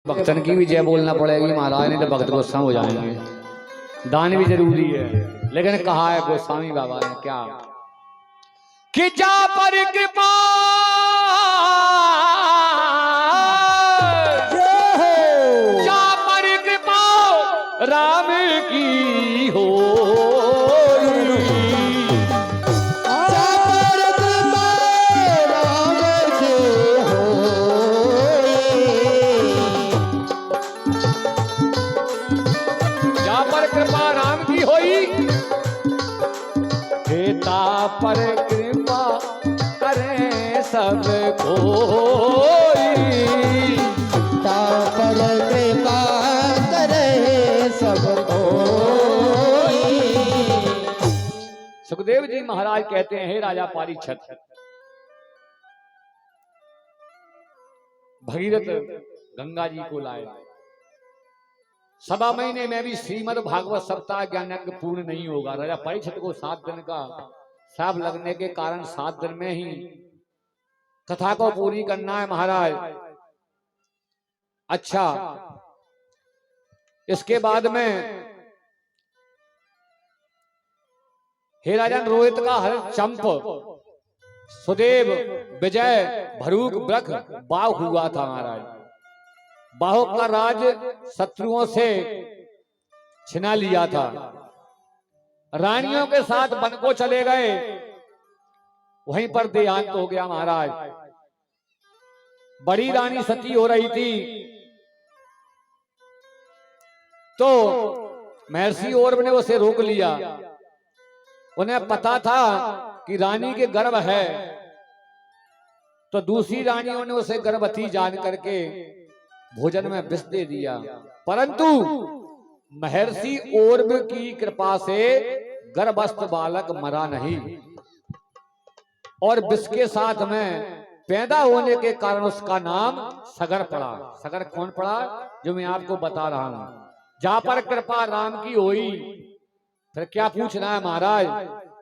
भक्तन की भी जय बोलना पड़ेगी महाराज, नहीं तो भक्त गुस्सा हो जाएंगे। दान भी जरूरी है, लेकिन कहा है गोस्वामी बाबा ने क्या कि जा पर कृपा जा पर कृपा राम की हो, पर कृपा करे सब कोई, पर कृपा करे सब कोई। सुखदेव जी महाराज कहते हैं, हे राजा परीक्षित, भगीरथ गंगा जी को लाए, सवा महीने में भी श्रीमद् भागवत सप्ताह ज्ञान यज्ञ पूर्ण नहीं होगा। राजा परीक्षित को 7 दिन का साफ लगने के कारण 7 दिन में ही कथा को पूरी करना है महाराज। अच्छा, इसके बाद में हे राजन रोहित का हर चंप सुदेव विजय भरूक ब्रख बाघ हुआ था महाराज। बाहों का राज शत्रुओं से छिना लिया था, रानियों के साथ वन को चले गए, वहीं पर देहांत हो गया महाराज। बड़ी रानी सती हो रही थी तो महर्षि औरव ने उसे रोक लिया। उन्हें पता था कि रानी के गर्भ है, तो दूसरी रानियों ने उसे गर्भवती जान करके भोजन में विष दे दिया, परंतु महर्षि औरव की कृपा से गर्भस्थ बालक मरा नहीं, और विष के साथ में पैदा होने के कारण उसका नाम सगर पड़ा। सगर कौन पड़ा, जो मैं आपको बता रहा हूं। जा पर कृपा राम की होई, फिर क्या पूछना है महाराज,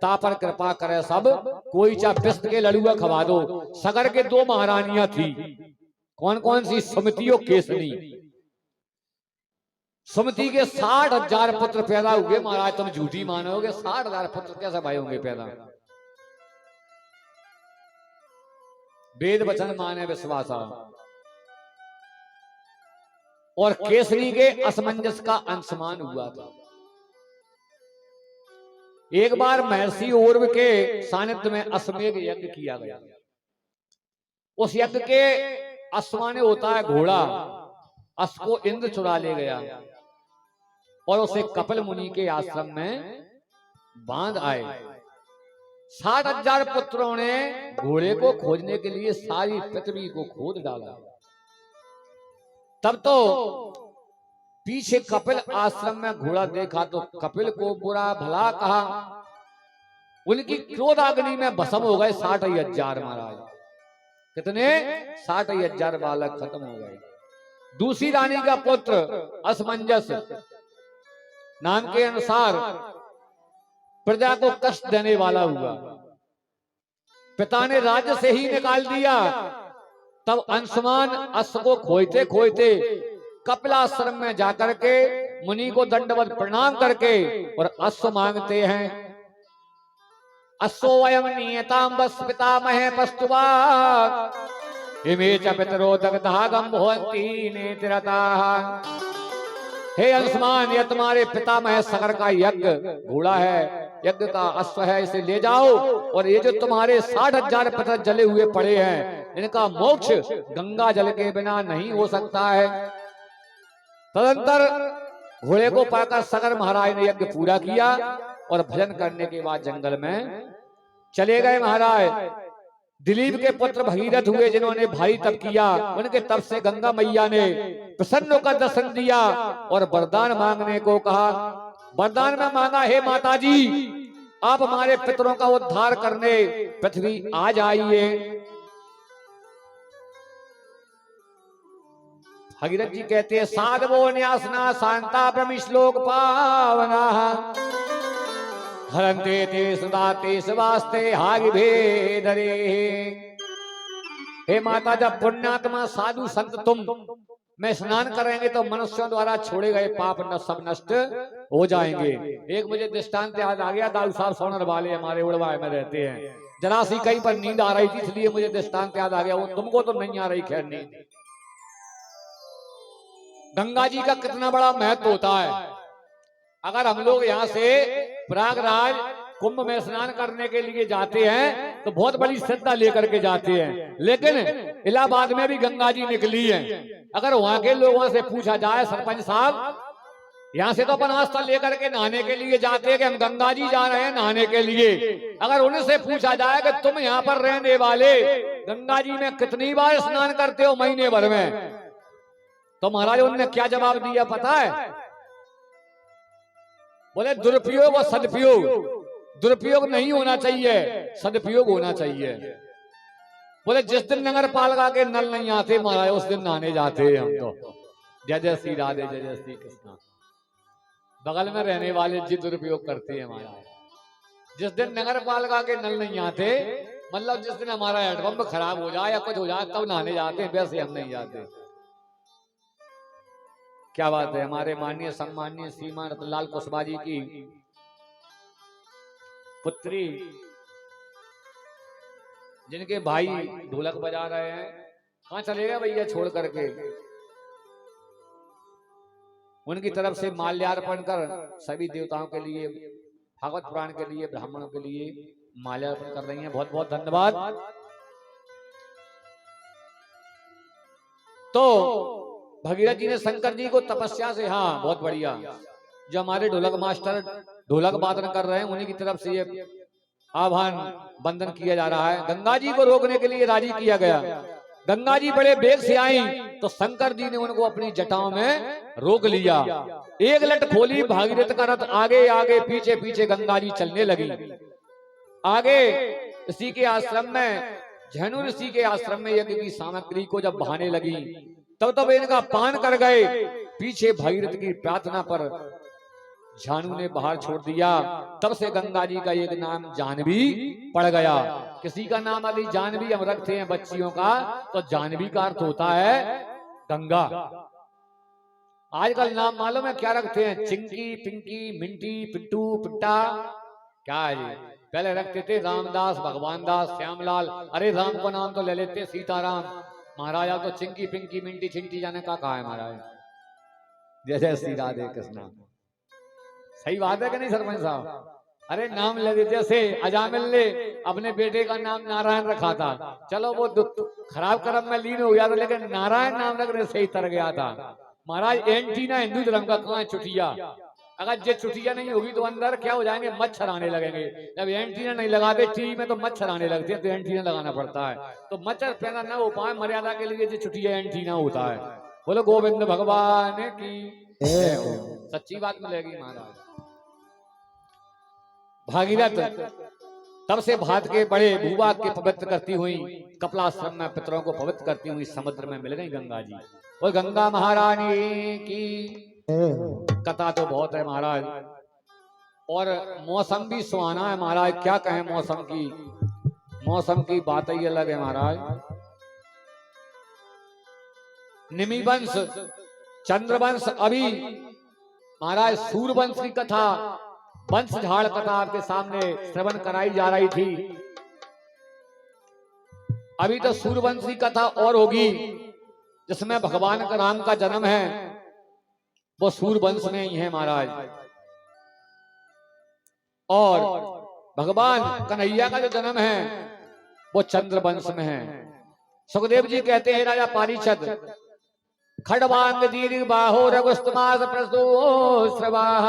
ता पर कृपा करे सब कोई, चाहे विष के लड़ुआ खवा दो। सगर के 2 महारानियां थी, कौन कौन सी, सुमति और केसरी। सुमति के 60,000 पुत्र पैदा हुए महाराज। तुम झूठी मानोगे, 60,000 पुत्र कैसे भाई होंगे पैदा, वेद वचन माने विश्वासा। और केसरी के असमंजस का अंशमान हुआ था। एक बार महर्षि औरव के सानिध्य में अश्वमेध यज्ञ किया गया। उस यज्ञ के अश्वाने होता है घोड़ा, अश्व को इंद्र चुरा ले गया और उसे कपिल मुनि के आश्रम में बांध आए। 60,000 पुत्रों ने घोड़े को खोजने के लिए सारी पृथ्वी को खोद डाला। तब तो पीछे कपिल आश्रम में घोड़ा देखा तो कपिल को बुरा भला कहा। उनकी क्रोधाग्नि में भस्म हो गए 60,000 महाराज। कितने, 60,000 बालक खत्म हो गए। दूसरी रानी का पुत्र असमंजस नाम के अनुसार प्रजा को कष्ट देने वाला हुआ। पिता ने राज्य से ही निकाल दिया। तब अंशुमान अश्व को खोजते खोजते कपिलाश्रम में जाकर के मुनि को दंडवत प्रणाम करके और अश्व मांगते हैं। अश्वो वयम नियताम बस पितामहे पस्तुवा इमे च पितरो दग्धागम भवन्ति नेत्रताः। हे अंशुमान, यह तुम्हारे पितामह सगर का यज्ञ घोड़ा है, यज्ञ का अश्व है, इसे ले जाओ। और ये जो तुम्हारे 60,000 पुत्र जले हुए पड़े हैं, इनका मोक्ष गंगा जल के बिना नहीं हो सकता है। तदंतर घोड़े को पाकर सगर महाराज ने यज्ञ पूरा किया और भजन करने के बाद जंगल में चले गए महाराज। दिलीप के पुत्र भगीरथ हुए, जिन्होंने भारी तप किया। उनके तप से गंगा मैया ने प्रसन्न होकर दर्शन दिया और वरदान मांगने को कहा। वरदान में मांगा, हे माता जी, आप हमारे पितरों का उद्धार करने पृथ्वी आ जाइए। भगीरथ जी कहते हैं, साधवो न्यासना शांता ब्रह्मश्लोक पावना हरन्ते ते सदा ते स्वास्ते हागि भेदरे। हे माता, जब पुण्यात्मा साधु संत तुम में स्नान करेंगे तो मनुष्यों द्वारा छोड़े गए पाप न सब नष्ट हो जाएंगे। एक मुझे दृष्टांत याद आ गया, दाऊ साहब सोनर वाले हमारे उड़वाए में रहते हैं, जरा सी कहीं पर नींद आ रही थी इसलिए मुझे दृष्टांत याद आ गया, वो तुमको तो नहीं आ रही खैर नींद। गंगा जी का कितना बड़ा महत्व होता है। अगर हम लोग यहाँ से प्रयागराज कुंभ में स्नान करने के लिए जाते हैं तो बहुत बड़ी श्रद्धा लेकर के जाते हैं, लेकिन इलाहाबाद में भी गंगा जी निकली है। अगर वहां के लोगों से पूछा जाए, सरपंच साहब यहाँ से तो अपन आस्था लेकर के नहाने के लिए जाते हैं कि हम गंगा जी जा रहे हैं नहाने के लिए, अगर उनसे पूछा जाए कि तुम यहाँ पर रहने वाले गंगा जी में कितनी बार स्नान करते हो महीने भर में, तो महाराज उन्होंने क्या जवाब दिया पता है? बोले दुरुपयोग और सदुपयोग, दुरुपयोग नहीं होना चाहिए, सदुपयोग होना चाहिए। बोले जिस दिन नगर पालिका के नल नहीं आते महाराज उस दिन नहाने जाते हैं हम तो। जय जय श्री राधे, जय जय श्री कृष्ण। बगल में रहने वाले जी दुरुपयोग करते हैं महाराज। जिस दिन नगर पालिका के नल नहीं आते, मतलब जिस दिन हमारा हैंडपंप खराब हो जाए या कुछ हो जाए तब नहाने जाते हैं, वैसे हम नहीं जाते। क्या बात है। हमारे माननीय सम्माननीय श्रीमान रतनलाल कुशवाहा जी की पुत्री, जिनके भाई ढोलक बजा रहे हैं, कहां चले गए भैया छोड़ करके, उनकी तरफ से माल्यार्पण कर सभी देवताओं के लिए, भागवत पुराण के लिए, ब्राह्मणों के लिए माल्यार्पण कर रही हैं। बहुत बहुत धन्यवाद। तो भगीरथ जी ने शंकर जी को तपस्या से, हाँ बहुत बढ़िया, जो हमारे ढोलक मास्टर ढोलक वादन कर रहे हैं उन्हीं की तरफ से ये आह्वान बंदन किया जा रहा है। गंगा जी को रोकने के लिए राजी किया गया। गंगा जी बड़े बेग से आई तो शंकर जी ने उनको अपनी जटाओं में रोक लिया। एक लट खोली, भागीरथ का रथ आगे आगे पीछे पीछे गंगा जी चलने लगी। आगे ऋषि के आश्रम में, झेनु ऋषि के आश्रम में यज्ञ की सामग्री को जब बहाने लगी तब इनका पान कर गए। पीछे भागीरथ की प्रार्थना पर झानू ने बाहर छोड़ दिया। तब से गंगा जी का एक नाम जानवी पड़ गया। किसी का नाम अभी जानवी हम रखते हैं बच्चियों का, तो जानवी का अर्थ होता है गंगा। आजकल नाम मालूम है क्या रखते हैं? चिंकी, पिंकी, मिंटी, पिट्टू, पिट्टा, क्या है ये? पहले रखते थे रामदास, भगवान दास, श्यामलाल। अरे राम को नाम तो ले लेते सीताराम, महाराजा तो चिंकी, पिंकी, मिंटी, चिंटी जाने का कहा है महाराज। जय जय श्री राधे कृष्णा। सही बात है कि नहीं सरपंच साहब? अरे नाम लगे, जैसे अजामिल ने अपने बेटे का नाम नारायण रखा था, चलो वो खराब कर्म में लीन हो गया था, लेकिन नारायण नाम रखने से ही तर गया था। महाराज एंटीना हिंदू धर्म का कहाँ है? चुटिया। अगर ये चुटिया नहीं होगी तो अंदर क्या हो जाएंगे? मच्छर आने लगेंगे। जब एंटीना नहीं लगाते टीवी में तो मच्छर आने लगते हैं, तो एंटीना लगाना पड़ता है। तो मच्छर पैदा न हो पाए मर्यादा के लिए जो चुटिया एंटीना होता है। बोलो गोविंद भगवान की सच्ची बात मिलेगी महाराज। भागीरथ तब से भात के बड़े भूभाग के पवित्र करती हुई कपिलाश्रम में पितरों को पवित्र करती हुई समुद्र में मिल गई गंगा जी। और गंगा महारानी की कथा तो बहुत है महाराज। और मौसम भी सुहाना है महाराज, क्या कहें मौसम की, मौसम की बात ही अलग है महाराज। निमि वंश, चंद्रवंश, अभी महाराज सूर्यवंश की कथा, वंश झाड़ कथा आपके सामने श्रवण कराई जा रही थी। अभी तो सूर्यवंश की कथा और होगी, जिसमें भगवान का राम का जन्म है, वो सूर्यवंश में ही है महाराज। और भगवान कन्हैया का जो जन्म है वो चंद्रवंश में है। सुखदेव जी कहते हैं राजा पारीक्षत, खड़वांग दीर्घ बाहो रघुस्तमास प्रसो श्रवाह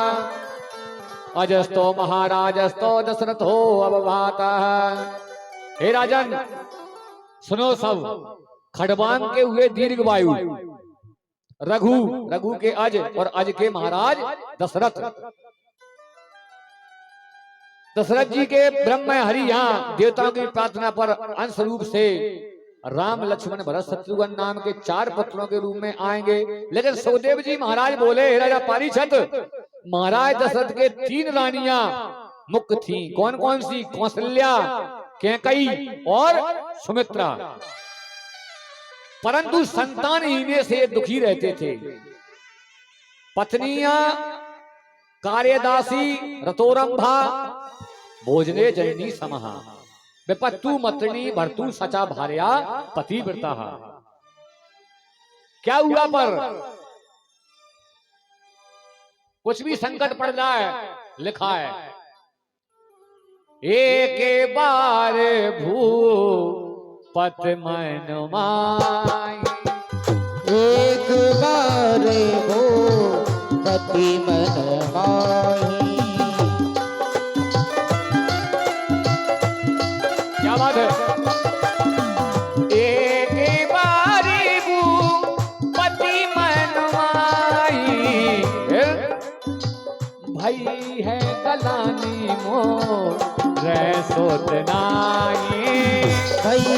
अजस्तो महाराजस्तो दशरथो अवभाता। हे राजन सुनो सब, खड़वांग के हुए दीर्घ वायु, रघु, रघु के अज, और अज के महाराज दशरथ। दशरथ जी के ब्रह्म हरि यहाँ देवताओं की प्रार्थना पर अंश रूप से राम, लक्ष्मण, भरत, शत्रुघ्न नाम के 4 पुत्रों के रूप में आएंगे। लेकिन सुखदेव जी महाराज बोले, हे राजा पारीक्षत, महाराज दशरथ के 3 रानियां मुख्य थी। कौन कौन सी? कौशल्या, कैकई और सुमित्रा। परंतु संतानहीन से दुखी रहते थे। पत्नियां कार्यदासी रतोरंभा भोजने जननी समहा विपत्तु मत्रणी भर्तु सचा भार्या पतिव्रता। क्या हुआ पर कुछ भी संकट पड़ जाए, लिखा है एक बार भूपत मन माई, एक बार भूपति मन माही। क्या बात है। एक बार भूपति मन माई, भाई है गलानी मोर सोत नाई, भई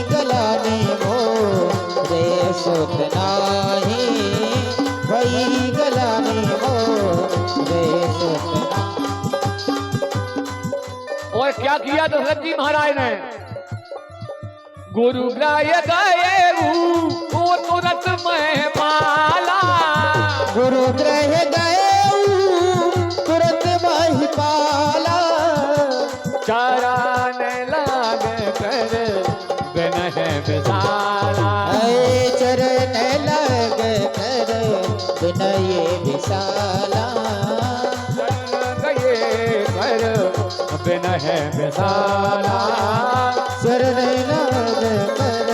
गलानी मोरे सोत नाही, भई गलानी मोरे सोत नाही। और क्या किया दशरथ जी महाराज ने, गुरु ग्राय गए वो तुरंत में पाला, गुरु ग्रह गए तुरंत वही पाला, चरण लाग कर बिनह विशाला, चरण लग कर विनय विशाला, गए कर बिनह विशाला, चरण लग कर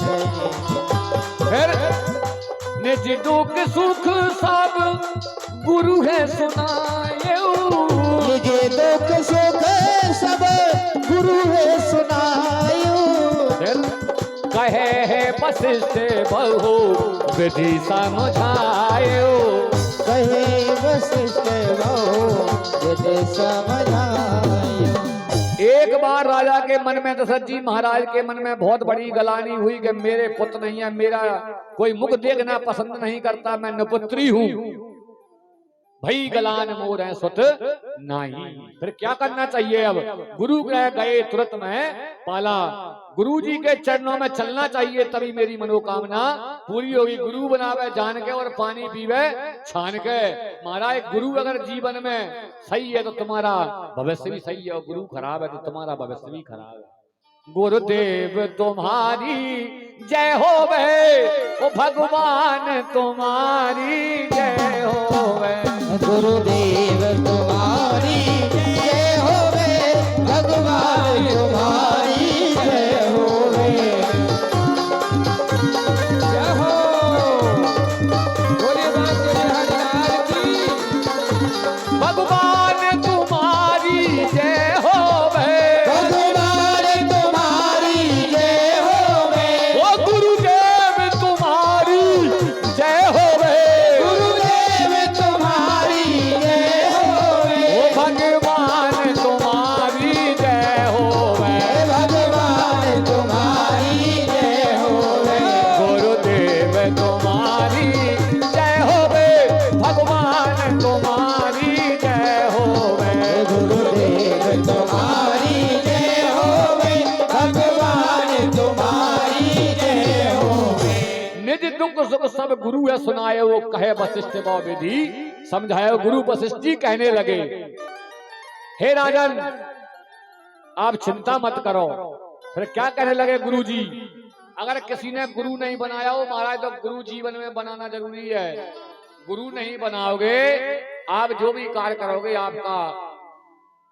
विनय। फिर निज दुख सुख सब गुरु है सुनाए, निजे दुख सुख सब गुरु है सुनायो, कहे है वशिष्ठ बहु विधि समझायो, कहे वशिष्ठ बहु विधि समझायो। एक बार राजा के मन में, दशरथ जी महाराज के मन में बहुत बड़ी गलानी हुई कि मेरे पुत्र नहीं है, मेरा कोई मुख देखना पसंद नहीं करता, मैं नपुत्री हूं, भई गलान मोर है सुत नाही। फिर क्या करना चाहिए, अब गुरु ग्रह गए तुरंत में पाला, गुरु जी के चरणों में चलना चाहिए, तभी मेरी मनोकामना पूरी होगी। गुरु बनावे जान के और पानी पीवे छान के। महाराज गुरु अगर जीवन में सही है तो तुम्हारा भविष्य भी सही है, और गुरु खराब है तो तुम्हारा भविष्य भी खराब है। गुरुदेव तुम्हारी जय हो वे, ओ भगवान तुम्हारी जय हो वे, गुरुदेव तुम्हारी जय होवे, भगवान तुम्हारी जय होवे, जय हो बोले बाबा हरिलाल की, भगवान तुम्हारी जय हो वे, भगवान तुम्हारी जय होवे, ओ गुरुदेव तुम्हारी जय हो वे, गुरुदेव तुम्हारी जय होवे, ओ भगवान तुम्हारी जय हो वे, भगवान तुम्हारी जय होवे, गुरुदेव तुम्हारी जय हो वे, भगवान तुम्हारी जय हो वे, गुरुदेव तुम्हारी जय होवे, भगवान तुम्हारी जय होवे। निज दुख सुख सब गुरु है सुनाए, वो कहे वशिष्ठ बहु विधि समझाए। गुरु वशिष्ठ जी कहने लगे, हे राजन आप चिंता मत करो। फिर क्या कहने लगे गुरु जी, अगर किसी ने गुरु नहीं बनाया हो महाराज तो गुरु जीवन में बनाना जरूरी है। गुरु नहीं बनाओगे आप जो भी कार्य करोगे आपका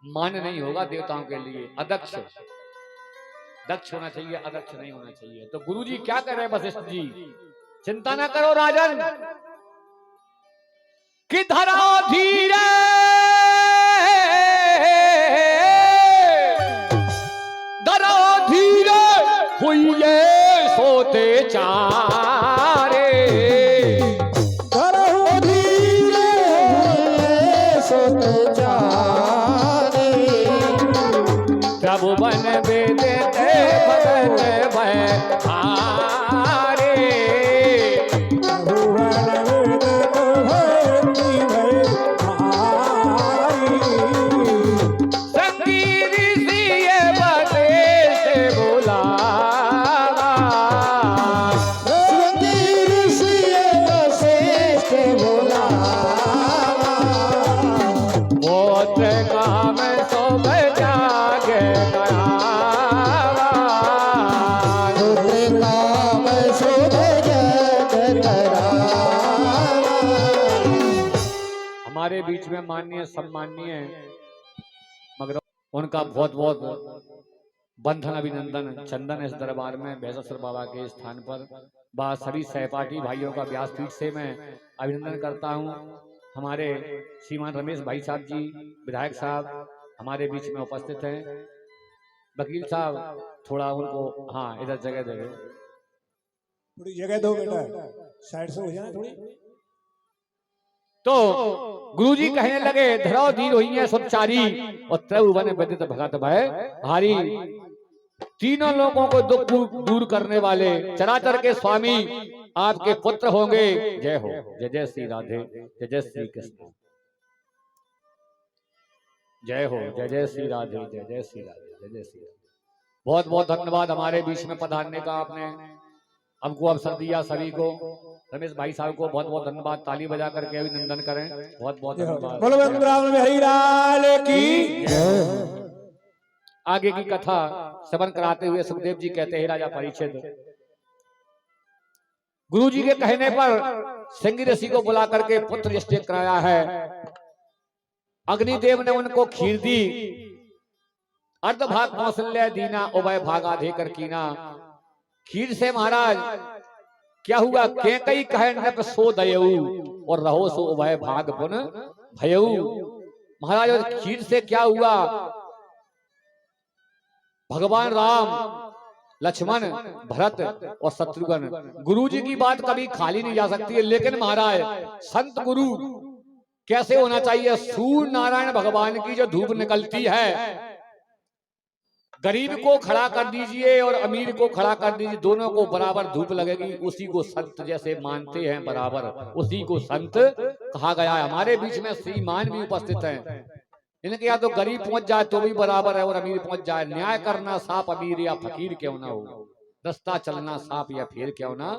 मान नहीं होगा देवताओं के लिए। अदक्ष दक्ष होना चाहिए, अदक्ष नहीं होना चाहिए। तो गुरु जी क्या कर रहे हैं वशिष्ठ जी, चिंता ना करो राजन, कि धरा धीरे धरा धीरे हुई सोते चारे, धरो धीरे सोत जाने, प्रभु बन बेदते भगत हारे, भुवन वेद भक्ति भय पुत्र काम सोभ जागे करावा। पुत्र काम शुभ जग करावा। हमारे बीच में माननीय सम्माननीय मगर उनका बहुत बहुत बंधन अभिनंदन चंदन इस दरबार में भैंसेश्वर बाबा के स्थान पर बा सभी सहपाठी भाइयों का व्यासपीठ से मैं अभिनंदन करता हूं। हमारे श्रीमान रमेश भाई साहब जी विधायक साहब हमारे बीच में उपस्थित हैं। वकील साहब थोड़ा उनको हाँ इधर जगह दे दो, थोड़ी जगह दो बेटा, साइड से हो जाए थोड़ी। तो गुरुजी कहने लगे धरो दीन हुई है सुचारी और त्रवन व्यतीत भगत भय हारी। तीनों लोगों को दुख दूर करने वाले चराचर के स्वामी आपके पुत्र होंगे। जय हो, जय जय श्री राधे, जय जय श्री कृष्ण। जय हो, जय जय श्री राधे, जय जय श्री राधे, जय जय श्री राधे। बहुत बहुत धन्यवाद हमारे बीच में पधारने का, आपने हमको अवसर दिया। सभी को रमेश भाई साहब को बहुत बहुत धन्यवाद। ताली बजा करके अभिनंदन करें। बहुत बहुत धन्यवाद। बोलो वृंदावन में हरि लाल की। आगे की कथा श्रवण कराते हुए सुखदेव जी कहते हैं राजा परीक्षित, गुरु जी के कहने पर सिंह ऋषि को बुला करके पुत्र निश्चय कराया है। अग्निदेव ने उनको खीर दी, अर्ध भाग कौशल्य दीना उभय भागा देकर कीना। खीर से महाराज क्या हुआ, केकई कहे नृप सो दयऊ और रहो सो उभय भाग पुन भयऊ। महाराज और खीर से क्या हुआ, भगवान राम लक्ष्मण भरत और शत्रुघ्न, गुरु जी की बात कभी खाली नहीं जा सकती है। लेकिन महाराज संत गुरु कैसे होना चाहिए, सूर्य नारायण भगवान की जो धूप निकलती है, गरीब को खड़ा कर दीजिए और अमीर को खड़ा कर दीजिए, दोनों को बराबर धूप लगेगी, उसी को संत जैसे मानते हैं बराबर, उसी को संत कहा गया है। हमारे बीच में श्रीमान भी उपस्थित हैं, इनके यहाँ तो गरीब पहुंच जाए तो भी बराबर है और अमीर पहुंच जाए। न्याय करना साफ अमीर या फकीर क्यों ना हो, रास्ता चलना साफ या फिर क्यों ना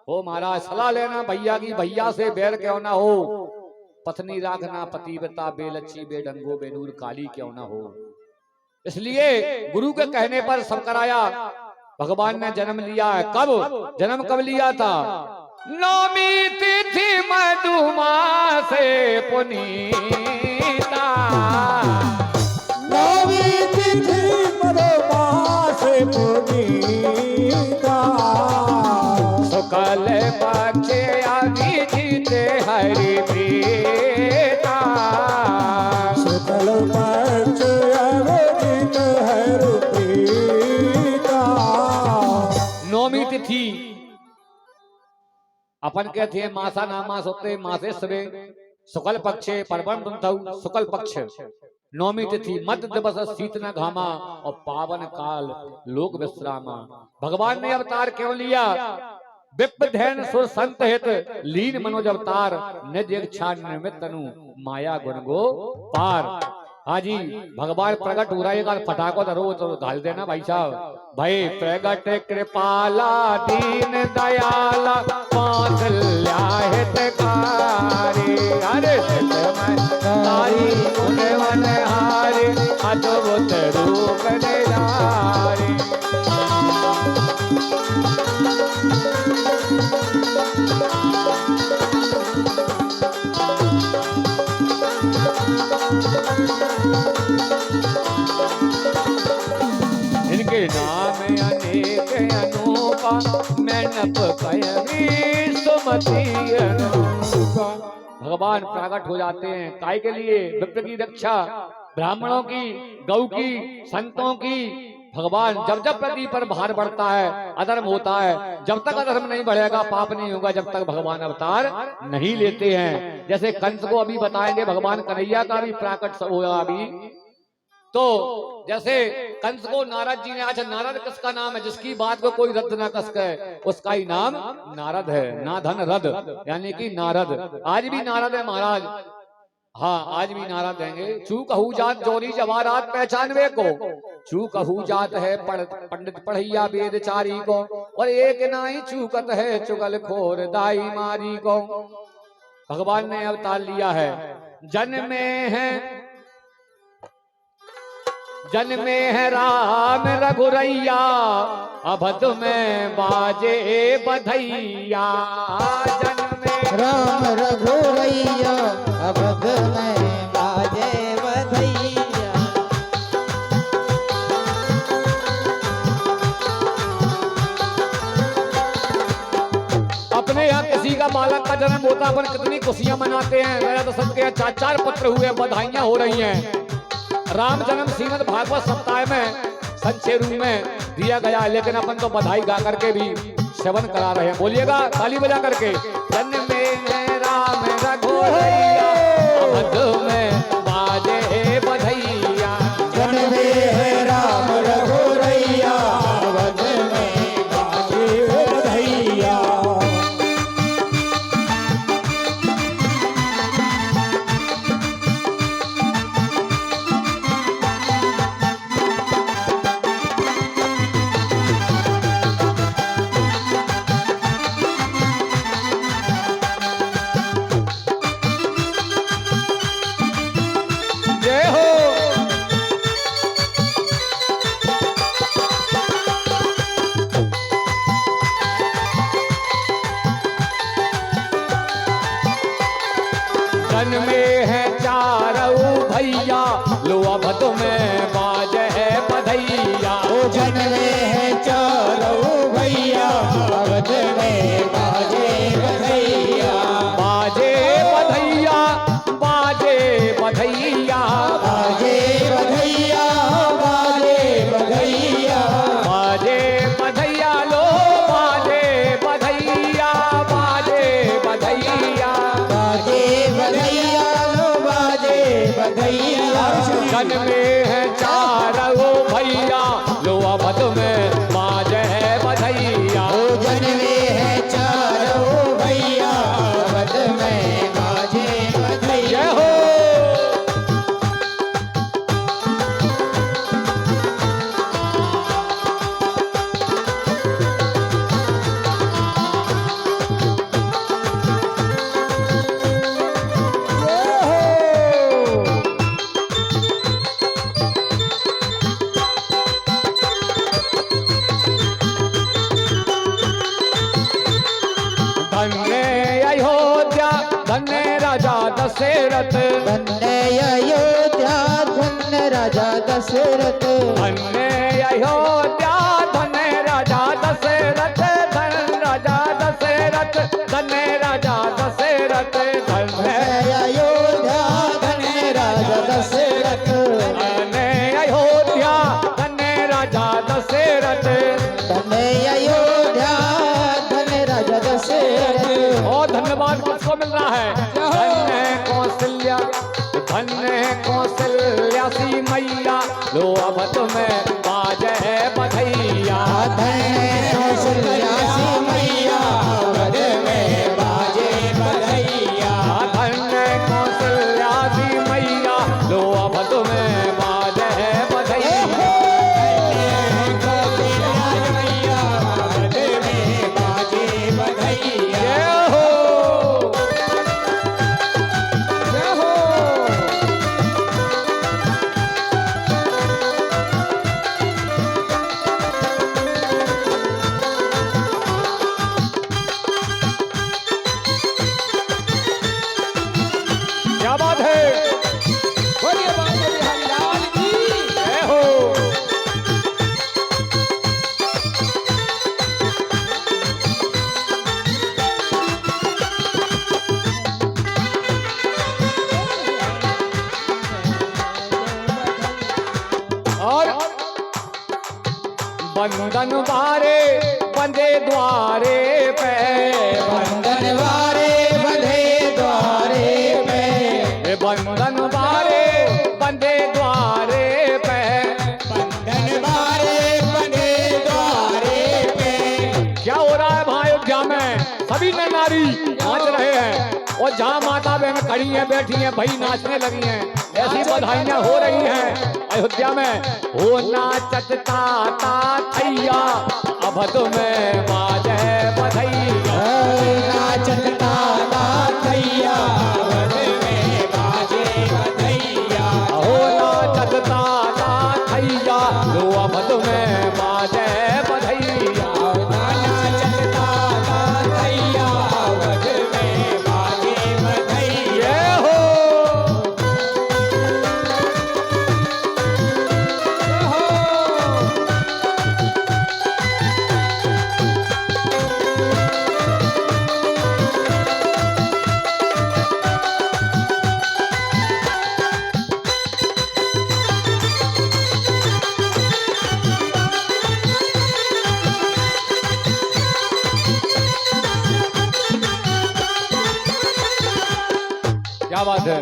हो। महाराज सलाह लेना भैया की भैया से बैर क्यों ना हो, पत्नी राखना पतिव्रता बेलच्छी बेडंगो बेनूर काली क्यों ना हो। इसलिए गुरु के कहने पर सब कराया। भगवान ने जन्म लिया है, कब जन्म कब लिया था, नौमी तिथि मधुमासे पुनीता। नौमी तिथि मधुमासे पुनीता। शुक्ल पक्ष अभिजीत हरि प्रीता। शुक्ल पक्ष अभिजीत हरि प्रीता। नौमी तिथि अपन कहते हैं मासा नामास होते मासे सवे शुक्ल पक्षे परवन शुक्ल पक्ष नौमी तिथि मध्य दिवस शीत न घामा और पावन काल लोक विश्रामा। भगवान ने अवतार क्यों लिया, विप्पधैन सुर संत हित लीन मनोज अवतार, निज इच्छा निमित्त तनु माया गुण गो पार। हाँ जी भगवान प्रकट हो रहा है, एक बार पटाखो धरो तो घाल देना भाई साहब। भाई प्रगट कृपाला दीन दयाला कौशल्या हितकारी, अरे तारी गुणवन हारे अद्भुत रूप निधारी। इनके नाम अनेक अनूपा मैनप कयमी सुमति अनूपा। भगवान प्रकट हो जाते हैं काय के लिए, विप्र की रक्षा, ब्राह्मणों की, गौ की, संतों की। भगवान जब जब प्रति पर भार बढ़ता है, अधर्म होता है, जब तक अधर्म नहीं बढ़ेगा पाप नहीं होगा जब तक भगवान अवतार नहीं लेते हैं। जैसे कंस को अभी बताएंगे, भगवान कन्हैया का भी प्रकट हुआ अभी। तो जैसे कंस को नारद जी ने, अच्छा नारद किसका नाम है, जिसकी बात को कोई रद्द ना कस कहे उसका ही नाम नारद है। ना धन रद यानी कि नारद, आज भी नारद है महाराज। हाँ आज भी नारद देंगे। चूकहू जात जोरी जवारात पहचानवे को, चूकहू जात है पंडित पढ़ैया वेदचारी को, और एक नाई चूकत है चुगल खोर दाई मारी को। भगवान ने अवतार लिया है। जन्मे है राम रघुरैया, अवध में बाजे बधैया। जन्मे राम रघुरैया, अवध में बाजे बधैया। अपने यहाँ किसी का बालक का जन्म होता है, अपन कितनी खुशियां मनाते हैं। राजा दशरथ के 4 पत्र हुए, बधाइयां हो रही हैं। राम जन्म श्रीमद् भागवत सप्ताह में संक्षेप रूप में दिया गया, लेकिन अपन तो बधाई गा करके भी सेवन करा रहे हैं। बोलिएगा ताली बजा करके। जन्मे है राम रघुरैया, अवध में बाजे बधैया। जन्मे है राम रघुरैया, अवध में बाजे बधैया। जय हो। जन्मे है चारों भैया, लो अवध में बाजे बधैया। ओ जन्मे है चारों भैया, अवध में बाजे बधैया। बाजे बधैया, बाजे बधैया, बाजे बधैया, बाजे बधैया। बाजे बधैया, लो बाजे बधैया, बाजे बधैया। बाजे बधैया, लो बाजे बधैया। जन्मे है चारों भैया, लो अवध में बाजे बधैया। ओ जन्मे है चारों भैया, अवध में बाजे बधैया। जय हो। धन्य अयोध्या, धन्य राजा दशरथ। धन्य अयोध्या, धन्य राजा दशरथ। धन्य अयोध्या, धन्य राजा दशरथ। धन्य राजा दशरथ, धन्य राजा दशरथ। धन्य अयोध्या, धन्य राजा दशरथ। धन्य अयोध्या, धन्य राजा दशरथ। धन्य अयोध्या, धन्य राजा दशरथ। और धन्यवाद किसको मिल रहा है? धन्य कौशल्या, धन्य कौशल्या सी मैया, लो अवध में बाजे बधैया। धन्य कौशल्या सी मैया, अवध में बाजे बधैया। धन्य कौशल्या सी मैया, लो अवध में बाजे बधैया। जय हो। जय हो। क्या बात है? बोलिए बाबा बिहारी लाल की। जय हो। और बंधन बारे बंदे द्वारे पे। बंधन वारे बंधे द्वारे पे। बंधन बारे बंदे द्वारे पे। बंधन वारे बंधे द्वारे पे। क्या हो रहा है भाई अयोध्या में? सभी नर नारी नाच रहे हैं, और जहाँ माता बहन खड़ी हैं, बैठी हैं, भाई नाचने लगी हैं। ऐसी बधाइयां हो रही हैं अयोध्या में। हो नाचत ताता थैया, अवध में बाजे बधैया। नाचत ताता थैया, क्या बात है।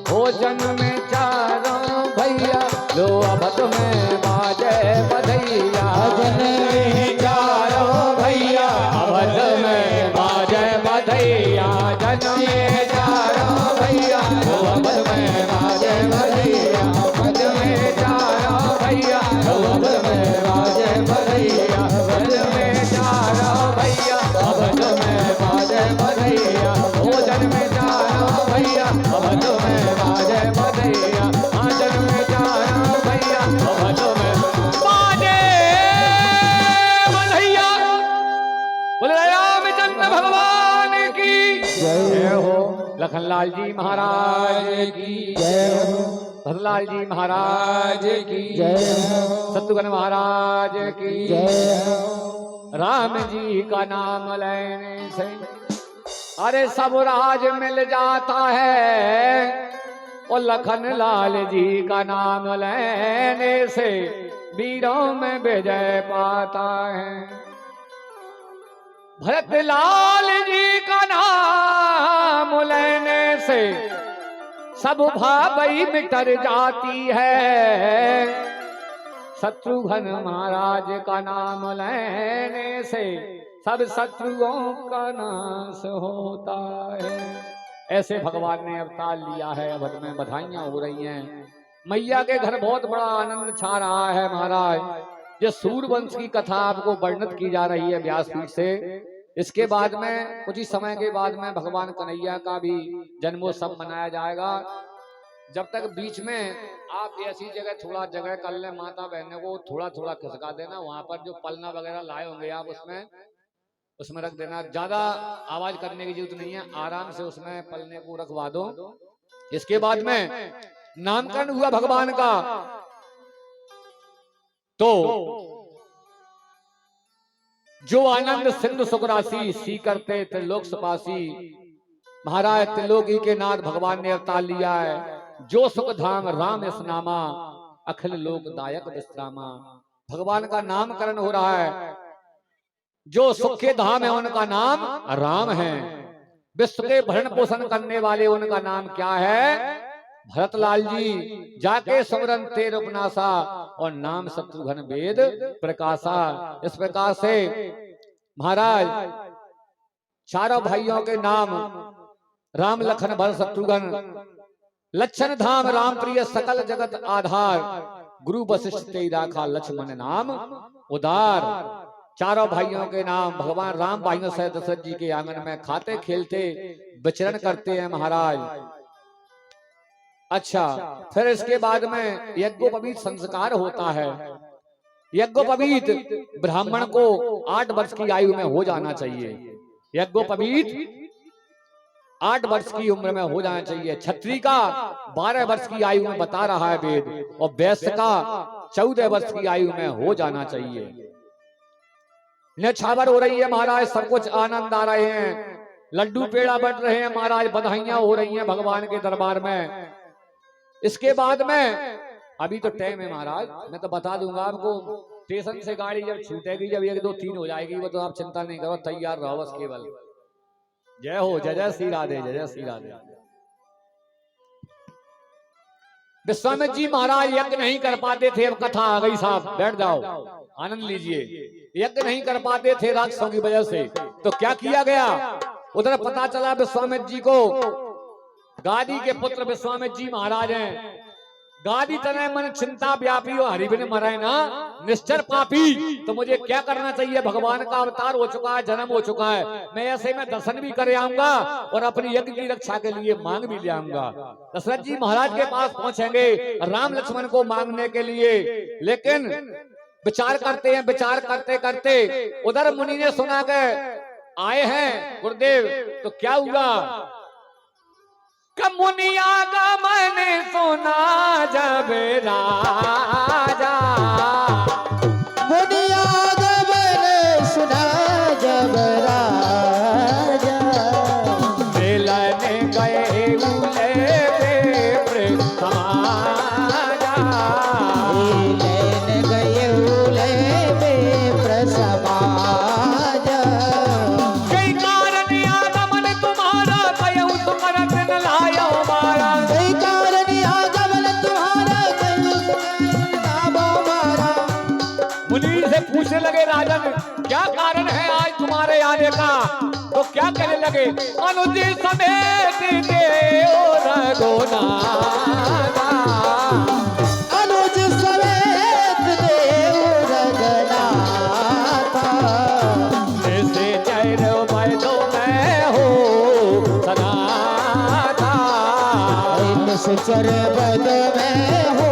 भोजन में चारों भैया लो अवध में बाजे बधैया। भजन में चारों भैया अवध में बाजे बधैया। जन में चारों भैया लो अवध में बाजे बधैया। अवध में चारों भैया लो अवध में बाजे बधैया। अवध में चारों भैया अवध में बाजे बधैया। भोजन में चारों भैया अवध में बाजे बधैया। आजन में चारों भैया अवध में बाजे बधैया। बोले रामचंद्र भगवान की जय हो। लखनलाल जी महाराज की जय हो। भरलाल जी महाराज की जय हो। शत्रुघ्न महाराज की जय हो। राम जी का नाम लेने से अरे सब राज मिल जाता है। और लखन लाल जी का नाम लेने से वीरों में विजय पाता है। भरत लाल जी का नाम लेने से सब भावई मिटर जाती है। शत्रुघ्न महाराज का नाम लेने से सब शत्रुओं का नाश होता है। ऐसे भगवान ने अवतार लिया है। अवध में बधाइयां हो रही हैं। मैया के घर बहुत बड़ा आनंद छा रहा है महाराज। ये सूर्यवंश की कथा आपको वर्णित की जा रही है व्यासपीठ से। इसके बाद में कुछ ही समय के बाद में भगवान कन्हैया का भी जन्मोत्सव मनाया जाएगा। जब तक बीच में आप ऐसी जगह थोड़ा जगह कर ले, माता बहनों को थोड़ा थोड़ा खिसका देना। वहां पर जो पलना वगैरह लाए होंगे आप उसमें रख देना। ज्यादा आवाज करने की जरूरत नहीं है, आराम से उसमें पलने को रखवा दो। इसके बाद में नामकरण हुआ भगवान का। तो जो आनंद सिंधु सुखरासी सी करते त्रिलोक सपासी। महाराज त्रिलोकी के नाथ भगवान ने अवतार लिया है। जो सुख धाम राम इस नामा अखिल लोक दायक विश्रामा। भगवान का नामकरण हो रहा है। जो सुख के धाम है उनका नाम राम है। विश्व के भरण पोषण करने वाले उनका नाम क्या है? भरतलाल जी। जाके समरन तेर उपनासा और नाम शत्रुघ्न वेद प्रकाशा। इस प्रकार से महाराज चारों भाइयों के नाम राम लखन भरत शत्रुघ्न। लक्षण धाम राम प्रिय सकल जगत आधार। गुरु वशिष्ठ ते राखा लक्ष्मण नाम उदार। चारों भाइयों के नाम भगवान राम भाइयों से दशरथ जी के आंगन में खाते खेलते विचरण करते हैं महाराज। अच्छा, फिर इसके बाद में यज्ञोपवीत संस्कार होता है। यज्ञोपवीत ब्राह्मण को 8 वर्ष की आयु में हो जाना चाहिए। यज्ञोपवीत 8 वर्ष की उम्र में हो जाना चाहिए। क्षत्रिय का 12 वर्ष की आयु में बता रहा है वेद। और वैश्य का 14 वर्ष की आयु में हो जाना चाहिए। न्यौछावर हो रही है महाराज। सब कुछ आनंद आ रहे हैं। लड्डू पेड़ा बट रहे हैं महाराज। बधाइयां हो रही हैं भगवान के दरबार में। इसके बाद में अभी तो टाइम है महाराज। मैं तो बता दूंगा आपको, स्टेशन से गाड़ी जब छूटेगी, जब 1 2 3 हो जाएगी, वो तो आप चिंता नहीं करो, तैयार रहो बस केवल। जय हो। जय जय श्री राधे। जय जय श्री राधे। विश्वामित्र जी महाराज यज्ञ नहीं कर पाते थे। अब कथा आ गई साहब, बैठ जाओ, आनंद लीजिए। यज्ञ नहीं कर पाते थे राक्षसों की वजह से। तो क्या किया गया? उधर पता चला विश्वामित्र जी को गादी के पुत्र विश्वामित्र जी महाराज हैं। गादी तनय मन चिंता व्यापी और हरिबिन मरे ना निश्चर पापी। तो मुझे क्या करना चाहिए? भगवान का अवतार हो चुका है, जन्म हो चुका है। मैं ऐसे में दर्शन भी कर आऊंगा और अपनी यज्ञ की रक्षा के लिए मांग भी ले आऊंगा। दशरथ जी महाराज के पास पहुंचेंगे राम लक्ष्मण को मांगने के लिए। लेकिन विचार करते हैं, विचार करते करते उधर मुनि ने सुना के आए हैं गुरुदेव। तो क्या हुआ? मुनिया का मैंने सुना जब राजा। मुनिया का मैंने सुना जब राजा। मिलने गए उले पे समाजा। मिलने गए उले पे समाजा। कई कारण आगमन तुम्हारा कयऊ सुमरत न पूछने लगे राजन क्या कारण है आज तुम्हारे आने का? तो क्या कहने लगे, अनुज समेत देव रघुनाथा, अनुज समेत देव रघुनाथा, जैसे चैर बैदो मैं हो सनाथा, निश्चर बद में हो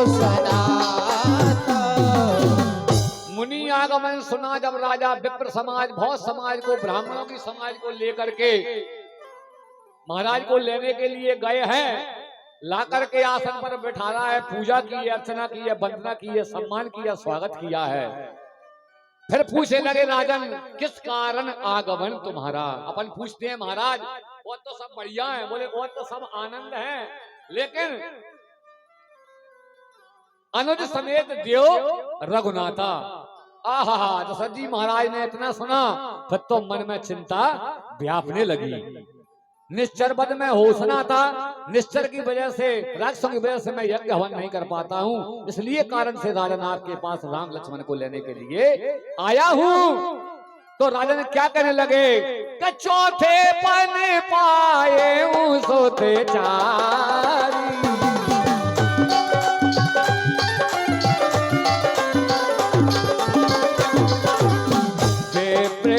सनाथा। मुनि आगमन सुना जब राजा विप्र समाज भौत समाज को ब्राह्मणों की समाज को लेकर के महाराज को लेने के लिए गए हैं, ला करके आसन पर बैठा रहा है, पूजा की है, अर्चना की है, वंदना की है, सम्मान किया, स्वागत किया है। फिर पूछने लगे राजन किस कारण आगमन तुम्हारा? अपन पूछते हैं महाराज वो तो सब बढ़िया है, बोले वो तो सब आनंद है, लेकिन अनुज समेत देव रघुनाथा। आहा, दशरथ जी महाराज ने इतना सुना फिर तो मन में चिंता व्यापने लगी। निश्चर बद में होशना था, निश्चर की वजह से राक्षसों की वजह से मैं यज्ञ हवन नहीं कर पाता हूँ, इसलिए कारण से राजन आपके पास राम लक्ष्मण को लेने के लिए आया हूँ। तो राजन क्या कहने लगे कि चौथे पन पाए हूँ सोते चारी,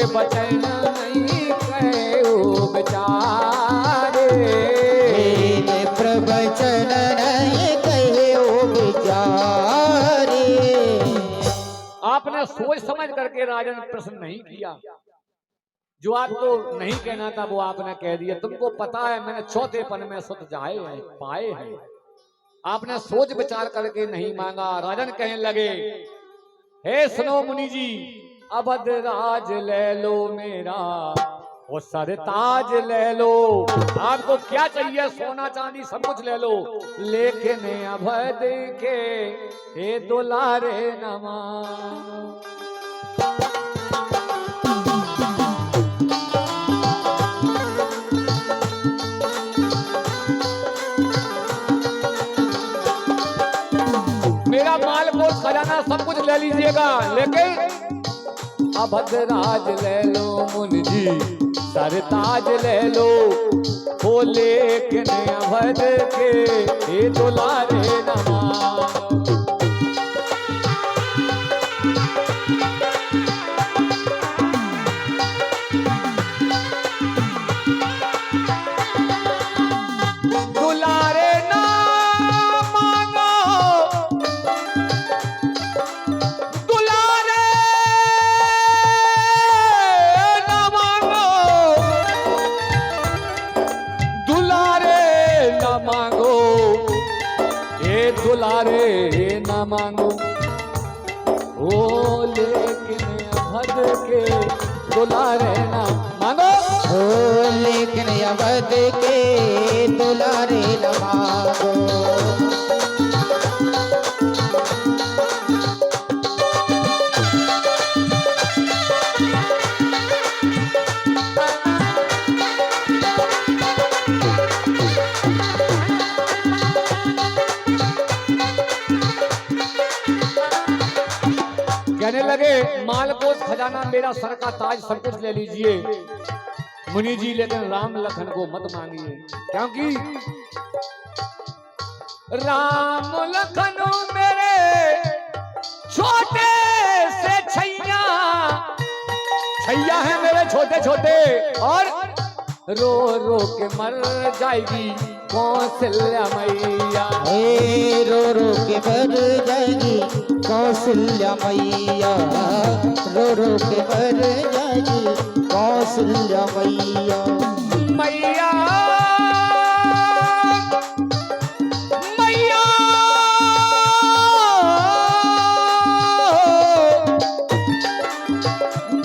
बचन नहीं कहो बेचारे, प्रवचन नहीं कहो बेचारे। आपने सोच समझ करके राजन प्रश्न नहीं किया, जो आपको नहीं कहना था वो आपने कह दिया। तुमको पता है मैंने चौथेपन में सुत जाए हैं, पाए हैं, आपने सोच विचार करके नहीं मांगा। राजन कहने लगे हे सुनो मुनि जी, अवध राज ले लो मेरा, वो सरताज ले लो, आपको क्या चाहिए सोना चांदी सब कुछ ले लो, लेकिन अवध के हे दुलारे न मानो। मेरा माल को खजाना सब कुछ ले लीजिएगा, लेकिन अवध राज ले लो मुनि जी, सरताज ले लो, हो लेकिन अवध के हे दुलारे न मानो। दुलारे न मानो, दुलारे दुलारे न मांगो, ओ लेकिन अवध के दुलारे न मांगो, ओ लेकिन अवध के दुलारे न मांगो। कहने लगे माल को खजाना मेरा सर का ताज सब कुछ ले लीजिए मुनि जी, लेकिन राम लखन को मत मांगिए, क्योंकि राम लखन मेरे छोटे से छैया, छैया है मेरे छोटे छोटे, और रो रो के मर जाएगी कौशल्या मैया, रो रो के मर जाएगी कौशल्या मैया, रो रो के मर जाएगी कौशल्या मैया। मैया मैया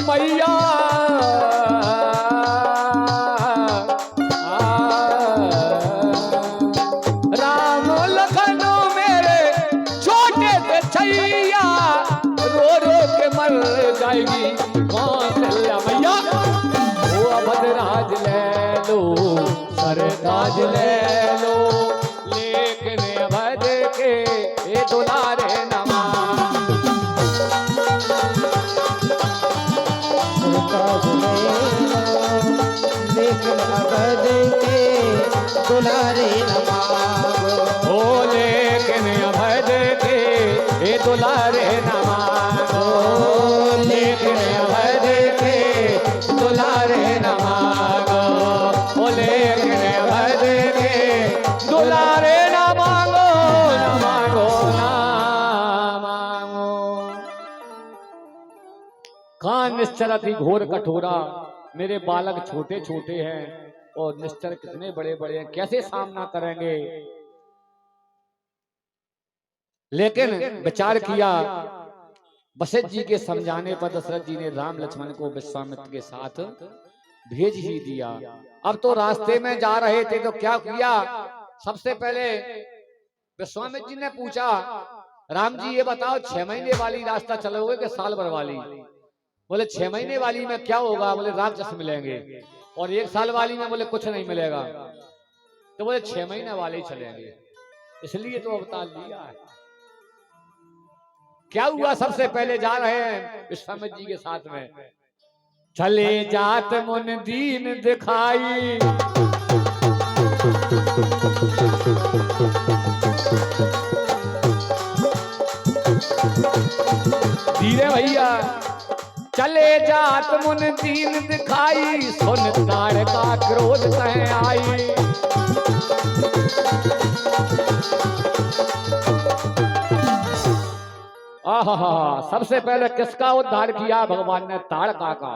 मैया राम लखन मेरे छोटे से छैया, रो रो के मर जाएगी कौशल्या मैया। वो अवध राज ले लो, सरताज ले लो, लेकिन अवध के ये दुलारे न मानो। दुलारे न मांगो। ओ लेकिन अभय दे के हे दुलारे न मांगो, लेकिन अभय दे के दुलारे न मांगो, ओ लेकिन अभय दे के दुलारे न मांगो, न मांगो, न मांगो। कान निश्चर अति घोर कठोरा, मेरे बालक छोटे छोटे हैं और निश्चर कितने बड़े बड़े हैं, कैसे सामना करेंगे। लेकिन विचार किया, वशिष्ठ जी के समझाने पर दशरथ जी ने राम लक्ष्मण को विश्वामित्र के साथ भेज ही दिया। अब तो रास्ते में जा रहे थे तो क्या किया, सबसे पहले विश्वामित्र जी ने पूछा, राम जी ये बताओ 6 महीने वाली रास्ता चलोगे कि साल भर वाली? बोले 6 महीने वाली में क्या होगा? बोले राक्षस मिलेंगे। और 1 साल वाली में बोले कुछ नहीं मिलेगा। तो बोले 6 महीने वाले ही चलेंगे, इसलिए तो अवतार लिया है। क्या हुआ, सबसे पहले जा रहे हैं विश्वामित्र जी के साथ में, चले जात मुन दीन दिखाई, धीरे भैया, चले जात मुन दीन दिखाई, सुन ताड़ का क्रोध कह आई। आहा, सबसे पहले किसका उद्धार किया भगवान ने? ताड़का का।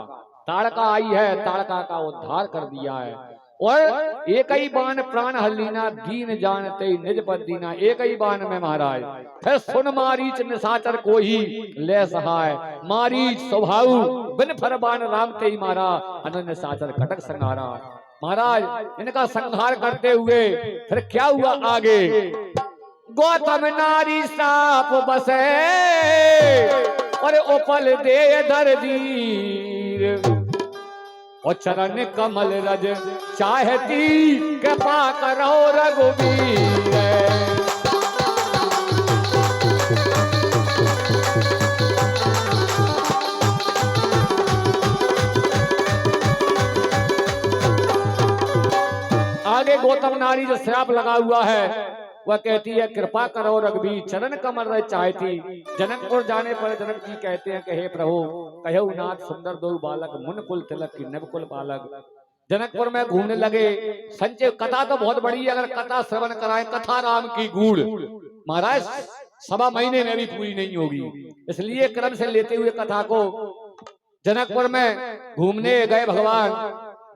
ताड़का आई है, ताड़का का उद्धार कर दिया है। और एक ही बाण प्राण हलीना, दीन जानते निज पर दीना। एक ही बाण में महाराज। फिर सुन मारीच निशाचर को ही ले सहाय, मारीच स्वभाव बिन फर बाण राम ते ही मारा, अनन्य निशाचर कटक संहारा। महाराज इनका संहार करते हुए फिर क्या हुआ आगे? गौतम नारी साप बसे और उपल दे दर्दीर, और चरण कमल रज चाहती कृपा करो रघुवीर। आगे गौतम नारी जो श्राप लगा हुआ है वह कहती है कृपा करो रघुवीर, चरण कमल रज चाहती। जनकपुर जाने पर जनक जी कहते हैं कि हे प्रभु, कहु नाथ सुंदर दो बालक, मुन कुल तिलक की नव कुल बालक। जनकपुर में घूमने लगे। संचय कथा तो बहुत बड़ी है, अगर कथा श्रवण कराए, कथा राम की गूढ़ महाराज 1.25 महीने में भी पूरी नहीं होगी। इसलिए क्रम से लेते हुए कथा को जनकपुर में घूमने गए भगवान।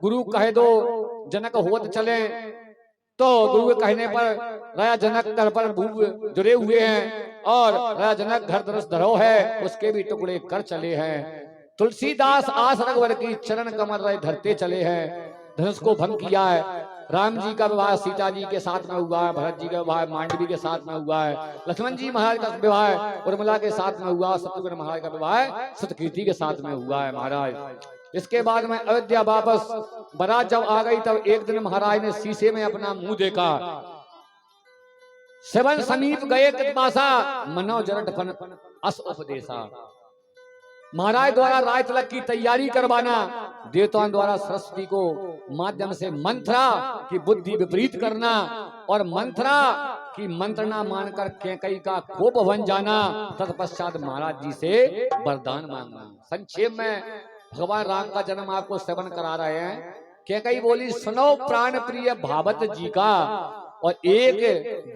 गुरु कहे दो जनक होत चले, तो गुरु के कहने पर राजा जनक घर पर भूप जुड़े हुए हैं और राजा जनक घर धनुष धरो है, उसके भी टुकड़े कर चले हैं। तुलसीदास आस रघुवर की चरण कमल रहे धरते चले हैं। धनुष को भंग किया है। राम जी का विवाह सीता जी के साथ में हुआ है, भरत जी का विवाह मांडवी के साथ में हुआ है, लक्ष्मण जी महाराज का विवाह उर्मिला के साथ में हुआ, शत्रुघ्न महाराज का विवाह सतकीर्ति के साथ में हुआ है महाराज। इसके बाद में अयोध्या वापस बारात जब आ गई तब एक दिन महाराज ने शीशे में अपना मुंह देखा। सेवन समीप गए कृतपासा, मनो जरठपन अस उपदेशा। महाराज द्वारा राय तिलक की तैयारी करवाना, देवताओं द्वारा सरस्वती को माध्यम से मंत्रा की बुद्धि विपरीत करना और मंत्रा की मंत्रणा मानकर कैकई का कोप बन जाना, तत्पश्चात महाराज जी से वरदान मांगना। संक्षेप में भगवान राम का जन्म आपको श्रवण करा रहे हैं। कैकई बोली सुनो प्राण प्रिय भावत जी का, और एक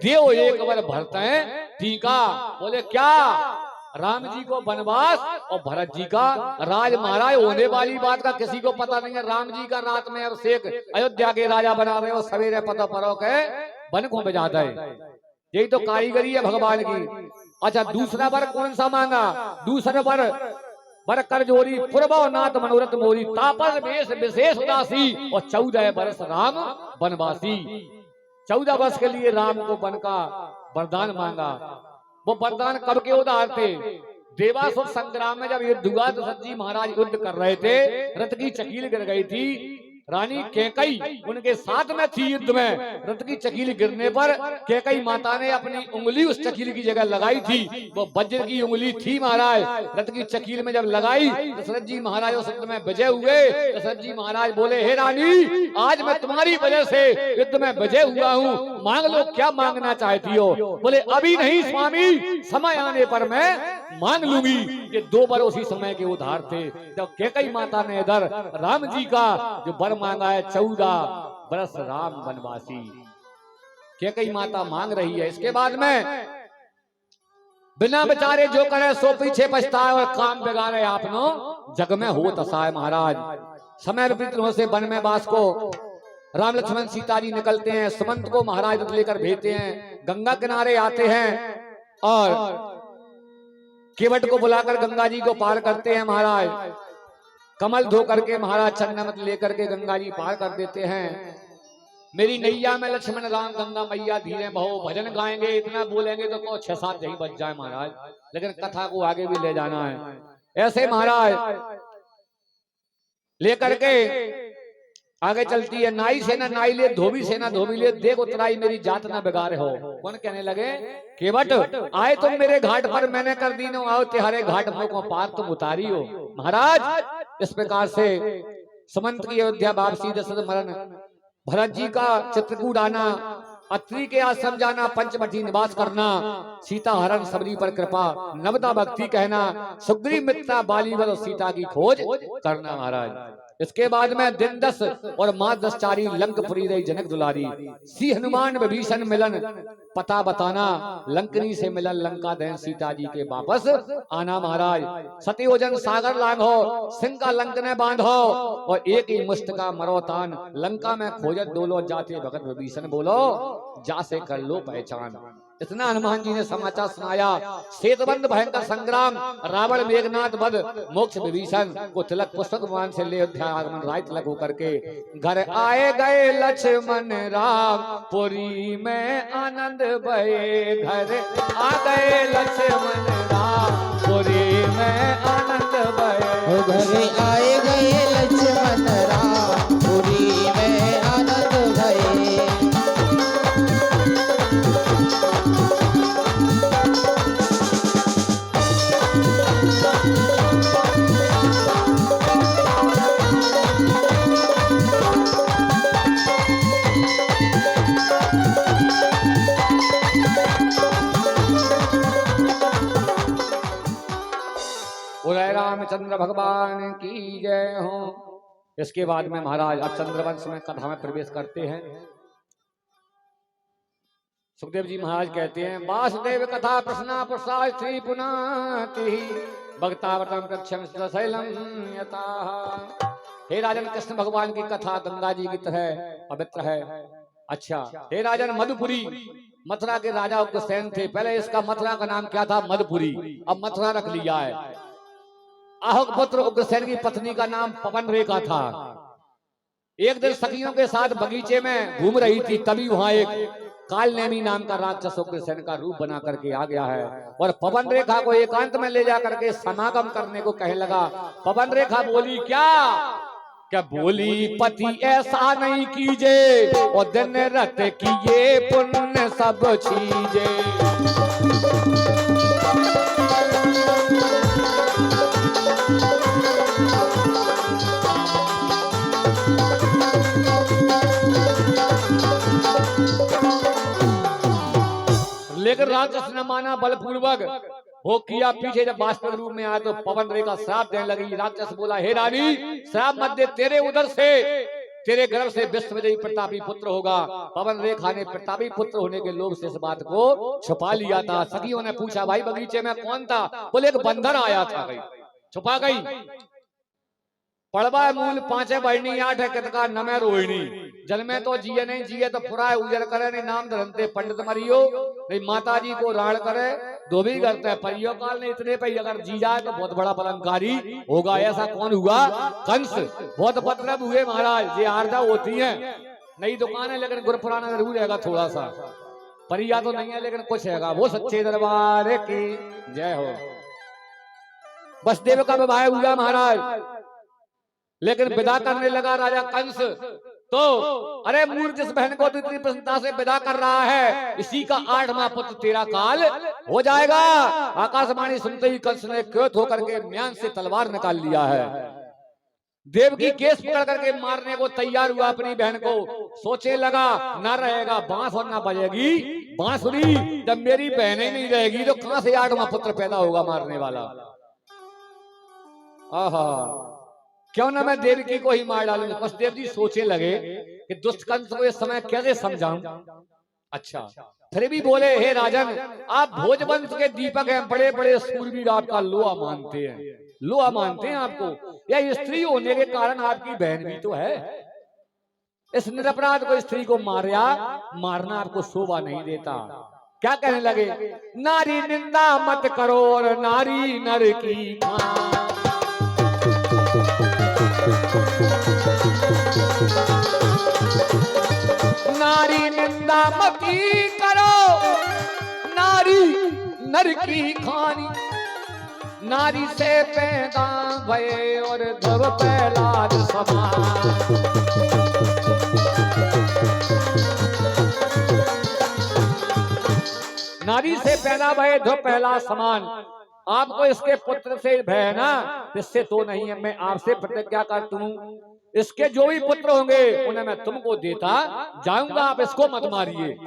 देव एक वर भरते हैं टीका। बोले क्या? राम जी को वनवास और भरत जी का राज। महाराज होने वाली बात का किसी को पता नहीं है। राम जी का रात में अब शेख अयोध्या के राजा बना रहे हो, सवेरे पता परो के वन को बजाता है। यही तो कारीगरी है भगवान की। अच्छा दूसरा वर कौन सा मांगा? दूसरा वर कर जोरी पूर्व नाथ मनोरथ मोरी, तापस वेश विशेष उदासी, और 14 वर्ष राम वनवासी। 14 वर्ष के लिए राम को वन का वरदान मांगा। वो वरदान कब के उधार थे? देवासुर संग्राम में जब युद्ध हुआ तो दशरथ जी महाराज युद्ध कर रहे थे, रथ की चकील गिर गई थी, रानी कैकई उनके साथ में थी युद्ध में। रथ की चकील गिरने पर कैकई माता ने अपनी उंगली उस चकील की जगह लगाई थी। वो वज्र की उंगली थी महाराज। रथ की चकील में जब लगाई, दशरथ जी महाराज उस युद्ध में विजय हुए। दशरथ जी महाराज बोले, हे रानी, आज मैं तुम्हारी वजह से युद्ध में विजय हुआ हूँ, मांग लो, क्या मांगना चाहती हो? बोले, अभी नहीं स्वामी, समय आने पर मैं मांग लूंगी। ये 2 वर उसी समय के उधार थे जब कैकई माता ने इधर राम जी का जो वर मांगा है, 14 बरस राम वनवासी। कैकई माता मांग रही है। इसके बाद में बिना बेचारे जो करे सो पीछे पछताए और काम बिगाड़े आपनो जग में हो तसाए। महाराज समय विपरीत होने से वन में बास को राम लक्ष्मण सीता जी निकलते हैं। सुमंत को महाराज लेकर भेजते हैं। गंगा किनारे आते हैं और केवट को बुलाकर गंगा जी को पार करते हैं। महाराज कमल धो करके महाराज चन्नमत लेकर के गंगा जी पार कर देते हैं। मेरी नैया में लक्ष्मण राम गंगा मैया धीरे बहो, भजन गाएंगे, इतना बोलेंगे तो 6-7 यही बच जाए महाराज, लेकिन कथा को आगे भी ले जाना है। ऐसे महाराज लेकर के आगे चलती है। नाई सेना नाई ले, धोबी सेना धोबी ले, देख उतराई मेरी जात ना बिगाड़े हो। कौन कहने लगे, केवट आए तुम मेरे घाट पर, मैंने कर दी नो आओ तिहारे घाट को पार तुम उतारी हो। महाराज इस प्रकार से सुमंत की अयोध्या वापसी, दशरथ मरण, भरत जी का चित्रकूट आना, अत्रि के आश्रम जाना, पंचवटी निवास करना, सीता हरण, सबरी पर कृपा, नवदा भक्ति कहना, सुग्रीव मित्रता, बालीवल और सीता की खोज करना। महाराज इसके बाद में दिन 10 और मास 10 चारी, लंकपुरी रही जनक दुलारी, सी हनुमान विभीषण मिलन, पता बताना, लंकनी से मिलन, लंका दहन, सीता जी के वापस आना। महाराज सतयोजन सागर लांघो, सिंह का लंक ने बांधो, और एक ही मुष्ट का मरोतान, लंका में खोजत डोलो, जाते भगत विभीषण बोलो, जा से कर लो पहचान। इतना हनुमान जी ने समाचार सुनाया। सेतुबंध भयंकर संग्राम, रावण मेघनाथ वध, मोक्ष विभीषण को तिलक पुस्तक मान से ले अयोध्या आगमन, राय तिलक होकर के घर आए गए लक्ष्मण राम, पुरी में आनंद भये। घर आ गए लक्ष्मण राम, पुरी में आनंद भये। घर आए गए लक्ष्मण राम, पुरी में आनंद भये। रामचंद्र भगवान की जय हो। इसके बाद में महाराज अब चंद्रवंश में कथा में प्रवेश करते हैं। सुखदेव जी महाराज कहते हैं, वासुदेव कथा प्रश्ना प्रसाद श्री पुनाति भक्तावतम प्रक्षम शैलम यथा। हे राजन, कृष्ण भगवान की कथा गंगा जी की तरह पवित्र है। अच्छा, हे राजन, मधुपुरी मथुरा के राजा उग्रसेन थे। पहले इसका मथुरा का नाम क्या था? मधुपुरी। अब मथुरा रख लिया है। आहुक पुत्र उग्रसेन की पत्नी का नाम पवन रेखा था। एक दिन सखियों के साथ बगीचे में घूम रही थी, तभी वहां एक कालनेमी नाम का राक्षस उग्रसेन का रूप बना करके आ गया है और पवन रेखा को एकांत में ले जा करके समागम करने को कहने लगा। पवन रेखा बोली, क्या बोली, पति ऐसा नहीं कीजे और दिन रात किए पुण्य सब छीजे। लेकिन राक्षस ने माना, बलपूर्वक वो किया। पीछे जब वास्तविक रूप में आया तो पवन रेखा श्राप देने लगी। राक्षस बोला, हे रानी, श्राप मत दे, तेरे उधर से, तेरे गर्भ से विश्वविजयी प्रतापी पुत्र होगा। पवन रेखा ने प्रतापी पुत्र होने के लोभ से इस बात को छुपा लिया था। सखियों ने पूछा, भाई बगीचे में कौन था? बोले, एक बंदर आया था। गई छुपा गई। पड़वा मूल 5 बढ़नी 8 है कितका नमे रोहिणी। जन्मे तो जिये नहीं, जिये तो फुराए उजर करे नहीं, नाम धरते पंडित मरियो नहीं, माता जी को राड़ करे धोबी करते हैं। परियो काल ने इतने पे अगर जी जाए तो बहुत बड़ा बलंकारी होगा। ऐसा कौन हुआ? कंस। बहुत उपद्रव हुए महाराज। ये आर्दा होती है, नई दुकान है लेकिन गुर पुराना जरूर रहेगा थोड़ा सा। परिया तो नहीं है लेकिन कुछ हैगा। वो सच्चे दरबार की जय हो। बसदेव का विवाह हुआ महाराज। लेकिन विदा करने लगा राजा कंस तो अरे मूर्ख, जिस बहन को तू इतनी प्रसन्नता से विदा कर रहा है, इसी का 8वां पुत्र तेरा काल हो जाएगा। आकाशवाणी सुनते ही कंस ने क्रोध होकर के म्यान से तलवार निकाल लिया है। देवकी केस पकड़ करके मारने को तैयार हुआ अपनी बहन को। सोचे लगा ना रहेगा बांस और ना बजेगी बांसुरी, जब मेरी बहन ही नहीं रहेगी तो कहां से 8वां पुत्र पैदा होगा मारने वाला। आहा, क्यों ना मैं देवकी को ही मार डालूं। वसुदेव जी सोचे लगे कि दुष्ट कंस को इस समय कैसे समझाऊं। अच्छा, फिर भी बोले, हे राजन, आप भोजवंश के दीपक हैं, बड़े बड़े सूरवीर आपका लोहा मानते हैं, लोहा मानते हैं आपको। यह स्त्री होने के कारण आपकी बहन भी तो है। इस निरपराध को, स्त्री को मारना आपको शोभा नहीं देता। क्या कहने लगे, नारी निंदा मत करो और नारी नर की खान। नारी निंदा मती करो, नारी नर की खानी। नारी से पैदा भये और ध्रुव प्रहलाद समान। नारी से पैदा भये ध्रुव प्रहलाद समान। आपको इसके पुत्र से भय है ना, इससे तो नहीं है। मैं आपसे प्रतिज्ञा करता हूं, इसके जो भी पुत्र होंगे उन्हें मैं तुमको देता जाऊंगा, आप इसको मत मारिए।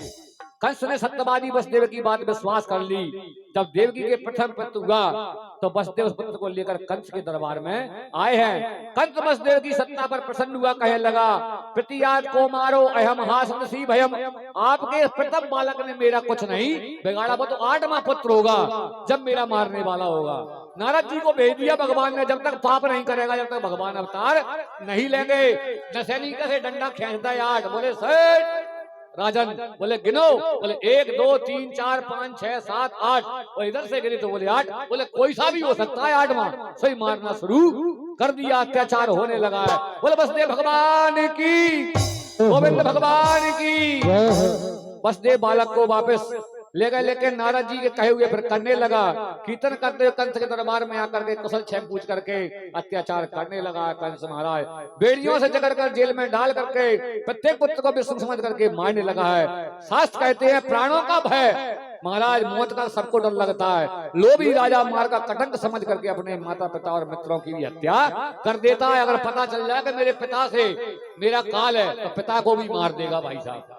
कंस ने सत्यवादी वसुदेव की बात विश्वास कर ली। जब देवकी के प्रथम पुत्र हुआ तो वसुदेव उस पुत्र को लेकर कंस के दरबार में आए हैं। कंस वसुदेव की सत्ता पर प्रसन्न हुआ, कहने लगा, प्रतियाद को मारो अहम हासि भयम। आपके प्रथम बालक ने मेरा कुछ नहीं बिगाड़ा, वो तो 8वां पुत्र होगा जब मेरा मारने वाला होगा। नारद जी को भेज दिया भगवान ने, जब तक पाप नहीं करेगा जब तक भगवान अवतार नहीं लेंगे। नसैनिक से डंडा खींचता है 8, बोले सेठ राजन, बोले गिनो, बोले 1 2 3 4 5 6 7 8, और इधर से गिने तो बोले 8, बोले कोई सा भी हो सकता है 8वां। सही मारना शुरू कर दिया, अत्याचार होने लगा है। बोले वसुदेव भगवान की, गोविंद भगवान की। वसुदेव बालक को वापस ले गए, लेकिन नारद जी के कहे हुए फिर करने लगा। कीर्तन करते हुए कंस के दरबार में आकर के कुशल क्षेम पूछ करके अत्याचार करने लगा। कंस महाराज बेड़ियों से जकड़ कर जेल में डाल करके प्रत्येक पुत्र को विष्णु समझ करके मारने लगा है। शास्त्र कहते हैं प्राणों का भय महाराज, मौत का सबको डर लगता है। लोभी राजा मार का कटंक समझ करके अपने माता पिता और मित्रों की भी हत्या कर देता है। अगर पता चल जाए कि मेरे पिता से मेरा काल है तो पिता को भी मार देगा भाई साहब।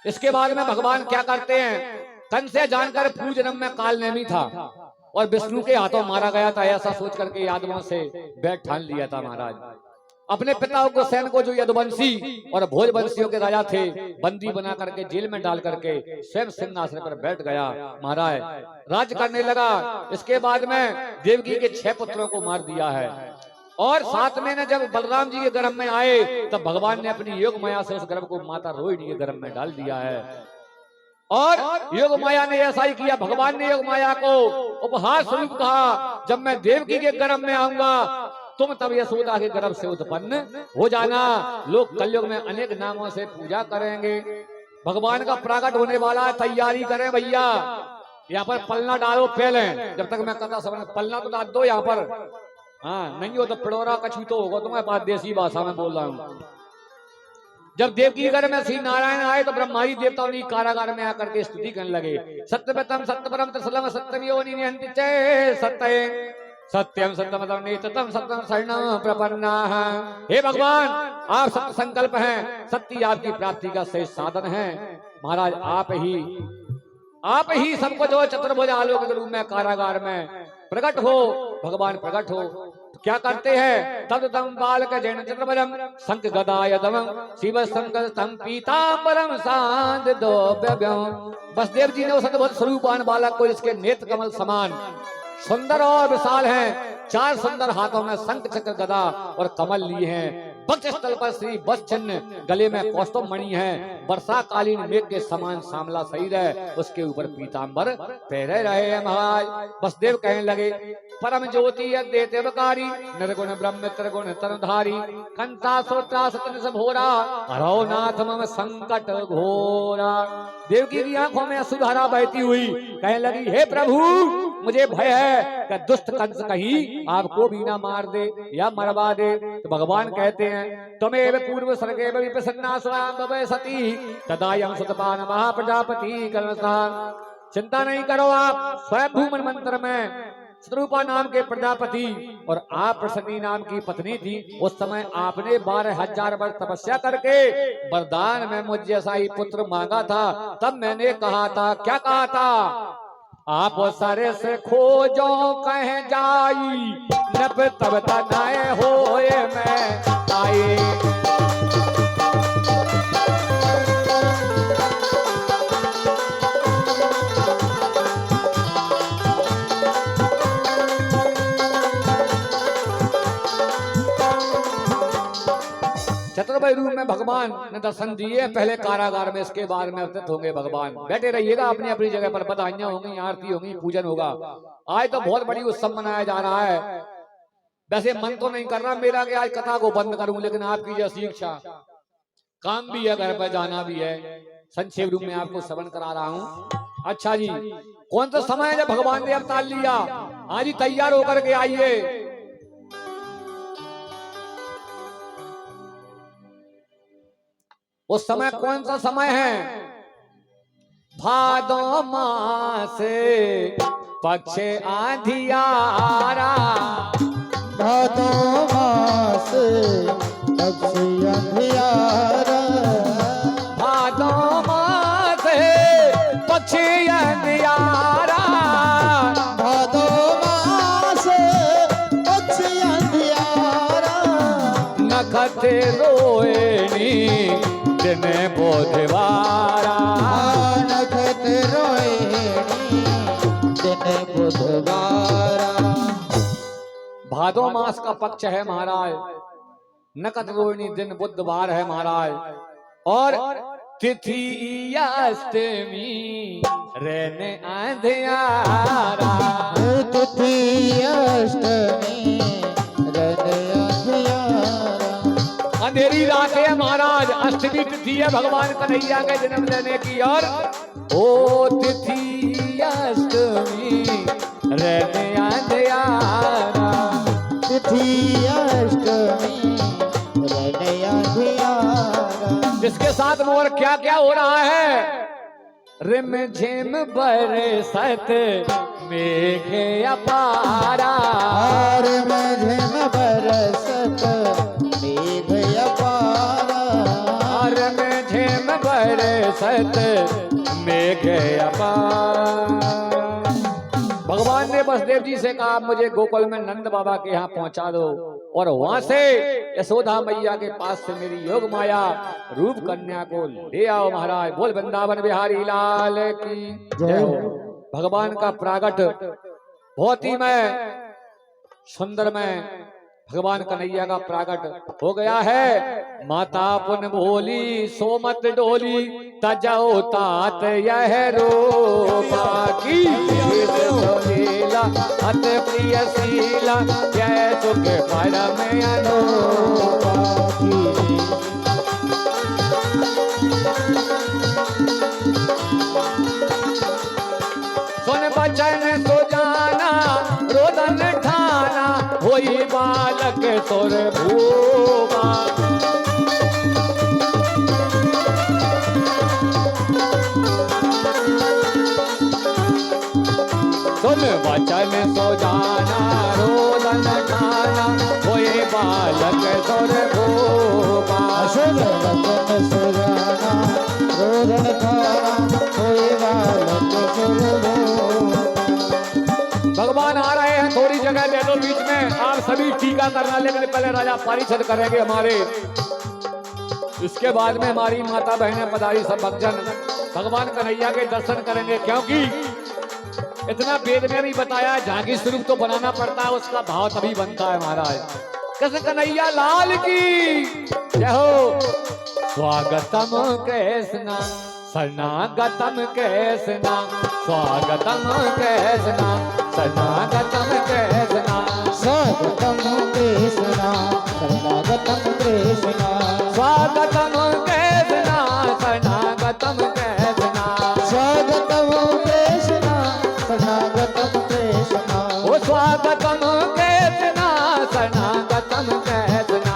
इसके बाद में भगवान क्या करते हैं, कंस से जानकर पूर्व जन्म में काल नेमी था और विष्णु के हाथों मारा गया था, ऐसा सोच करके यादवों से बैठ ठान लिया था महाराज। अपने पिता को सैन को जो यदुवंशी और भोजवंशियों के राजा थे बंदी बना करके जेल में डाल करके स्वयं सिंहासन पर बैठ गया महाराज, राज्य करने लगा। इसके बाद में देवकी के 6 पुत्रों को मार दिया है। और साथ में न जब बलराम जी के गर्भ में आए तब भगवान ने अपनी योग माया से उस गर्भ को माता रोहिणी के गर्भ में डाल दिया है। और योग माया ने ऐसा ही किया। भगवान ने योग माया को उपहार स्वरूप कहा, जब मैं देवकी के गर्भ में आऊंगा तुम तब यशोदा के गर्भ से उत्पन्न हो जाना। लोग कलयुग में अनेक नामों से पूजा करेंगे। भगवान का प्राकट होने वाला है, तैयारी करें भैया। यहाँ पर पलना डालो पहले, जब तक मैं कथा समझ, पलना तो डाल दो यहाँ पर। हाँ नहीं हो तो पिड़ोरा कछु तो होगा। तुम्हारे पास देसी भाषा में बोल रहा हूँ। जब देवकी घर में श्री नारायण आए तो ब्रह्मादि देवता उन्हीं कारागार में आकर के स्तुति करने लगे। सत्यवतम सत्यपरम त्रिशलम सत्यम योनि निहंति च सत्य सत्यम सत्यमतम नेतम सत्यम शरणं प्रपन्नाः। हे भगवान, आप सत्य संकल्प हैं, सत्य आपकी प्राप्ति का सही साधन है। महाराज आप ही सबको जो चतुर्भुज आलोक रूप में कारागार में प्रकट हो, भगवान प्रकट हो। क्या करते हैं, तब तम बालक जैन चतुर्भुजम शंख गदायदम शिव संकल्पम पीतांबरम सांद दोभ्यम। वसुदेव जी ने उस अद्भुत स्वरूपवान बालक को, जिसके नेत्र कमल समान सुंदर और विशाल हैं, 4 सुंदर हाथों में शंख चक्र गदा और कमल लिए हैं, वक्ष स्थल पर श्री बस चिन्ह, गले में कौस्तुभ मणि है, वर्षा कालीन मेघ के समान श्यामला शरीर है, उसके ऊपर पीतांबर पहरे रहे हैं महाराज। वसुदेव कहने लगे परम ज्योति देवकारी, निर्गुण ब्रह्म त्रिगुण तनुधारी, कंता श्रोता सतन सभोरा, हरो नाथ मम संकट घोरा। देवकी की आंखों में अश्रुधारा बहती हुई कहने लगी हे प्रभु मुझे भय है कि दुष्ट कंस कहीं आपको भी ना मार दे या मरवा दे। तो भगवान कहते हैं तमेव पूर्व सर्गे विप्रसन्ना स्वयं भवे सती तदायं सुतपान महाप्रजापति कर्णस्थान। चिंता नहीं करो आप, स्वयं मंत्र में शत्रुपा नाम के प्रजापति और आप प्रसन्नी नाम की पत्नी थी। उस समय आपने 12,000 वर्ष तपस्या करके वरदान में मुझ जैसा ही पुत्र मांगा था। तब मैंने कहा था, क्या कहा था? आप सारे से खोजो कह जाई, नब तब तनाए होए मैं आई। चतुर्भुज रूप में भगवान ने दर्शन दिए पहले कारागार में, इसके बाद में अवतरित होंगे भगवान। बैठे रहिएगा अपनी अपनी जगह पर, बधाइयां होंगी, आरती होगी, पूजन होगा। आज तो बहुत बड़ी उत्सव मनाया जा रहा है। वैसे मन तो नहीं कर रहा मेरा कि आज कथा को बंद करूं, लेकिन आपकी जैसी इच्छा, काम भी है, घर पर जाना भी है, संक्षेप रूप में आपको श्रवण करा रहा हूँ। अच्छा जी, कौन सा समय है जब भगवान ने अवतार लिया? आज ही तैयार होकर के आइए। उस समय कौन सा समय है? भादो मास पक्ष आधियारा, भादो मास पक्ष आधियारा, भादो मास पक्ष आधियारा, भादो मास पक्ष आधियारा, नखत रोहिणी दिन बुधवारा, नखत रोहिणी दिन बुधवारा। भादो मास का पक्ष है महाराज, नखत रोहिणी दिन बुधवार है महाराज, और तिथि अष्टमी रहने अंधियारा, तिथि अष्टमी रहने अंधियारा। अंधेरी रात है महाराज, अष्टमी तिथि है भगवान कन्हैया के जन्म लेने की, और ओ तिथि अष्टमी रहने अंधियारा, तिथि अष्टमी रहने अंधियारा। जिसके साथ में और क्या क्या हो रहा है? रिम झिम बरसत मेघ अपारा, रिम झिम बरसत मेघ अपारा, रिम झिम बरसत मेघ अपारा। भगवान ने वसुदेव जी से कहा मुझे गोकुल में नंद बाबा के यहाँ पहुंचा दो, और वहां से यशोदा मैया के पास से मेरी योग माया रूप कन्या को ले आओ महाराज। बोल वृंदावन बिहारी लाल की जय हो। भगवान का प्रागट बहुत ही में सुंदर में भगवान कन्हैया का प्रागट हो गया है। माता पुन बोली सोमत डोली, तजो तात यह रूपा की, लीला अत प्रिय शीला, जय सुख परम अनूपा की। सुन बचन तो जाना रोदन ठाना, होई बालक तोर भूमा, सुन वचन सो जाना रोदन ठाना, होए बालक तोर भूमा, सुन वचन सो जाना रोदन ठाना, होए बालक तोर भूमा। भगवान आ रहे हैं, थोड़ी जगह दे दो बीच में, आप सभी टीका करना, लेकिन पहले राजा पारिषद करेंगे हमारे, इसके बाद में हमारी माता बहनें पधारी सब भक्तजन भगवान कन्हैया के दर्शन करेंगे। क्योंकि इतना वेद में भी बताया, झांकी स्वरूप तो बनाना पड़ता है, उसका भाव तभी बनता है महाराज। कृष्ण कन्हैया लाल की जय हो। स्वागतम कृष्ण शरणागतम कृष्ण स्वागतम कृष्ण शरणागतम कृष्ण स्वागतम कृष्ण शरणागतम कृष्ण स्वागतम कृष्ण शरणागतम कृष्ण स्वागतम कृष्ण शरणागतम कृष्ण ओ स्वागतम कृष्ण शरणागतम कृष्ण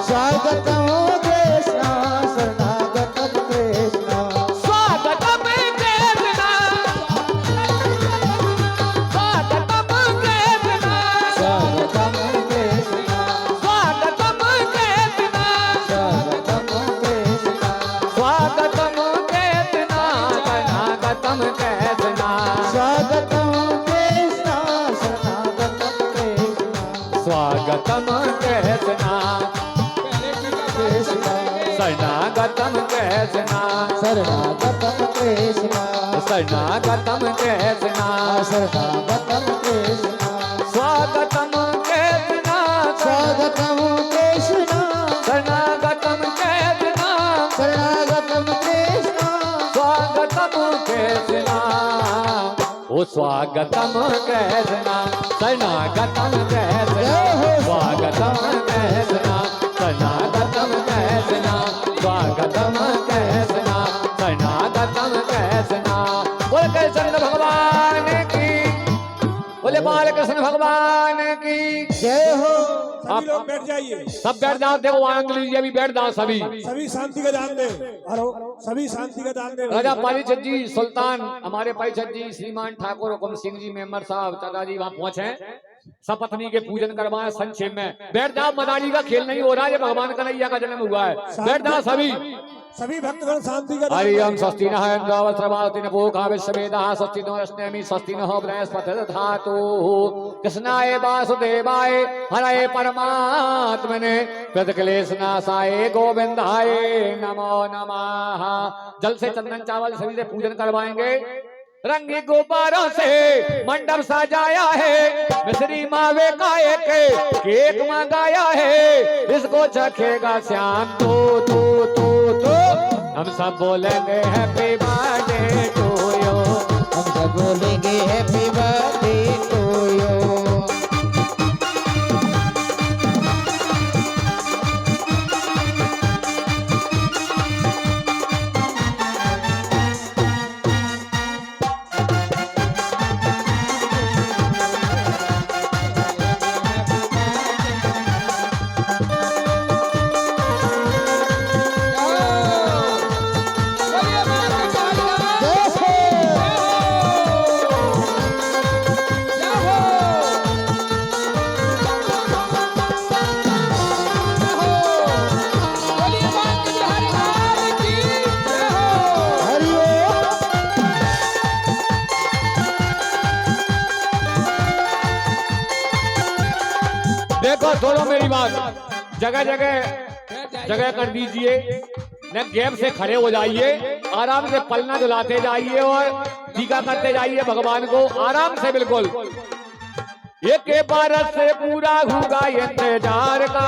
स्वागतम कृष्ण शरणागतम कृष्ण स्वागतम कृष्ण स्वागतम कृष्ण स्वागतम कृष्ण स्वागतम कृष्ण स्वागतम कृष्ण स्वागतम कृष्ण शरणागतम कृष्ण स्वागतम कृष्ण शरणागतम कृष्ण स्वागतम कृष्ण कृष्ण शरणागतम कृष्ण शरणागतम कृष्ण शरणागतम कृष्ण शरणागतम कृष्ण स्वागतम कृष्ण स्वागतम कृष्ण शरणागतम कृष्ण शरणागतम कृष्ण स्वागतम कृष्ण ओ स्वागतम कृष्ण शरणागतम कृष्ण स्वागतम कृष्ण शरणागतम कृष्ण स्वागतम कृष्ण शरणागतम कृष्ण बोल कृष्ण भगवान की बोले बालकृष्ण भगवान की जय हो सभी लोग बैठ जाइए। सब बैठ जाओ देखो आनंद लीजिए अभी बैठ जाओ सभी सभी शांति का दान दे। हेलो, सभी शांति का दान दे। राजा पालीचंद जी सुल्तान हमारे पालीचंद जी श्रीमान ठाकुर हुकुम सिंह जी मेंबर साहब चाचा जी वहां पहुंचे सपत्नी के पूजन करवाए संक्षेप में बैठ जाओ मदारी का खेल नहीं हो रहा है ये भगवान कन्हैया का जन्म हुआ है बैठ जाओ सभी सभी भक्तगण शांति का दान हरिओम दें। स्वस्ति नः इंद्रावस्त्रवासिन पूर्वा विश्ववेदाः स्वस्ति नो रश्नेमि स्वस्ति नः बृहस्पतिर्दधातु कृष्णाय वासुदेवाय हरये परमात्मने कृतक्लेशनाशाय गोविंदाय नमो नमः जल से चंदन चावल सभी से पूजन करवाएंगे रंगी गुब्बारों से मंडप सजाया है मिश्री मावे का एक केक मंगाया है इसको चखेगा श्याम तो हम सब बोलेंगे हैप्पी बर्थडे टू यू हम सब बोलेंगे हैप्पी बर्थडे टू यू देखो थोड़ा मेरी बात जगह जगह कर दीजिए न गैप से खड़े हो जाइए आराम से पलना झुलाते जाइए और टीका करते जाइए भगवान को आराम से बिल्कुल एक बरस से पूरा होगा इंतजार का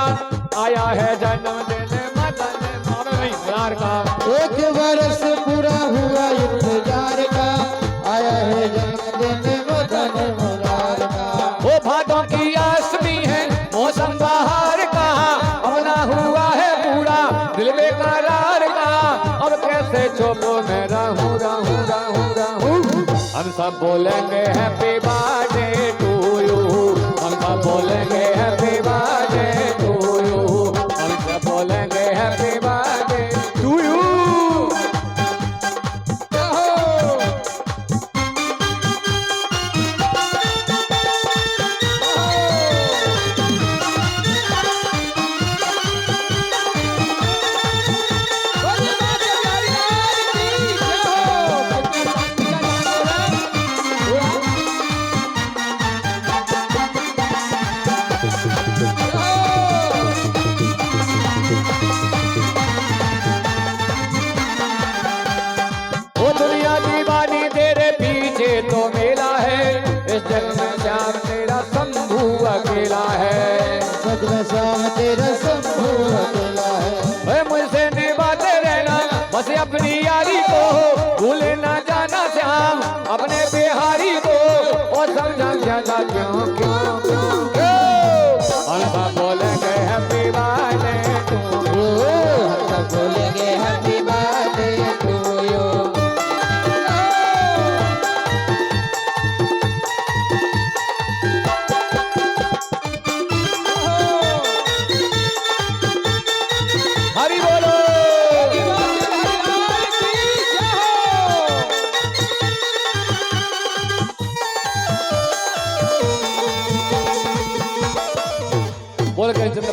आया है जन्मदिन मदन मोहन का एक बरस पूरा हुआ इंतजार का आया है जन्मदिन मदन मुरार का वो भादों की आसमी है मौसम बाहर का अब ना हुआ है पूरा दिल में करार का अब कैसे चुप मैं रहूं हम सब बोलेंगे हैप्पी बर्थडे टू यू हम सब बोलेंगे हैप्पी बर्थडे टू यू हम सब बोलेंगे हैप्पी बर्थडे टू यू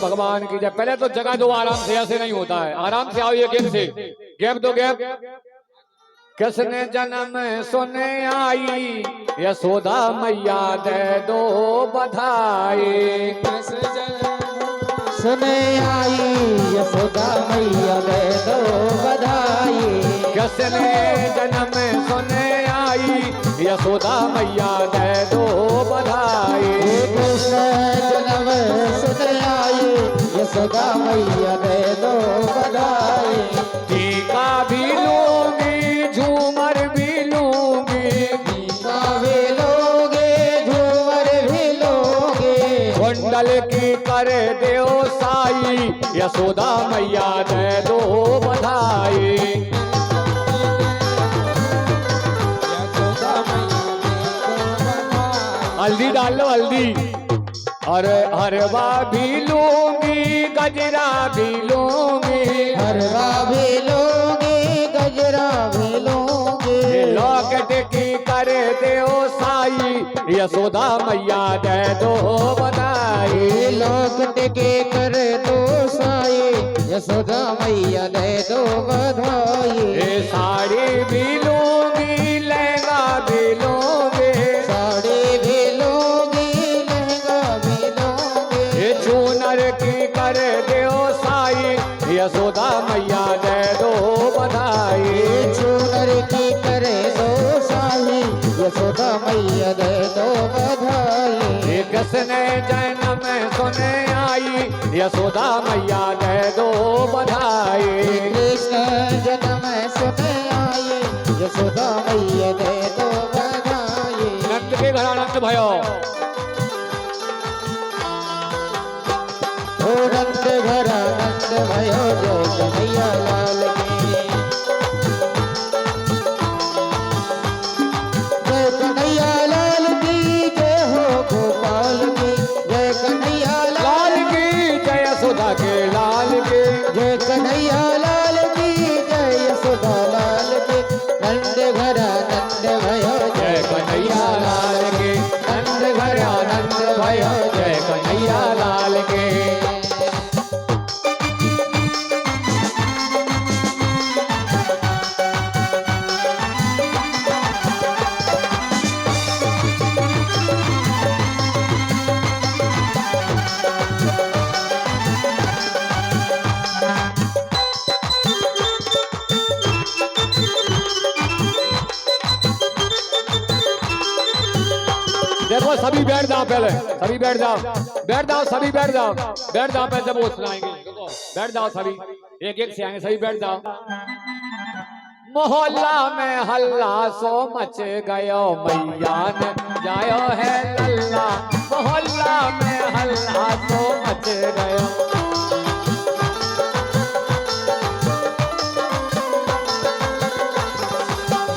भगवान की जय। पहले तो जगह दो आराम से, ऐसे नहीं होता है। आराम से आओ, ये गैप से, गैप दो, गैप। किसने जन्म सुने आई यशोदा मैया दे दो बधाई। सुने आई यशोदा मैया दे दो बधाई। किसने जन्म सुने आई यशोदा मैया दे दो बधाई। कृष्ण जन्म सुने आई यशोदा मैया दे दो बधाई। टीका भी लूंगी झूमर भी लूंगी, टीका भी लोगे झूमर भी लोगे। कुंडल की कर दो साई यशोदा मैया दे दो बधाई। हल्दी डाल लो, हल्दी। और हरवा भी लूंगी गजरा भी लूंगी, हरवा भी लोगे गजरा भी लोगे। लॉकेट की कर दो साई यशोदा मैया दे दो बधाई। लॉकेट के कर दो साई यशोदा मैया दे दो बधाई। साड़ी भी लूंगी लहंगा भी लूंगी, साड़ी भी लोगे लहंगा भी लोगे। चूनर की कर दो साई यशोदा मैया दे दो बधाई। चूनर की करे दो साई यशोदा मैया दे दो बधाई। किसने जन्म सुने आई यशोदा मैया दे दो बधाई। कृष्ण जन्म सुने आई यशोदा मैया दे दो बधाई। नंद के घर आनंद भयो, ओ नंद घर आनंद भयो जय कन्हैया लाल की। जय कन्हैया लाल की जय हो गोपाल की। जय कन्हैया लाल की जय यशोदा के लाल की। जय कन्हैया लाल की जय यशोदा लाल की। नंद घर आनंद भयो जय कन्हैया लाल के, नंद घर आनंद भयो जय कन्हैया लाल के। देखो सभी बैठ जाओ, पहले सभी बैठ जाओ, बैठ जाओ, सभी बैठ जाओ, बैठ जाओ। पहले जब वो सुनाएंगे देखो, बैठ जाओ सभी, एक एक से आएंगे, सभी बैठ जाओ। मोहल्ला में हल्ला सो मच गयो मैया ने जायो है लल्ला। मोहल्ला में हल्ला सो मच गयो,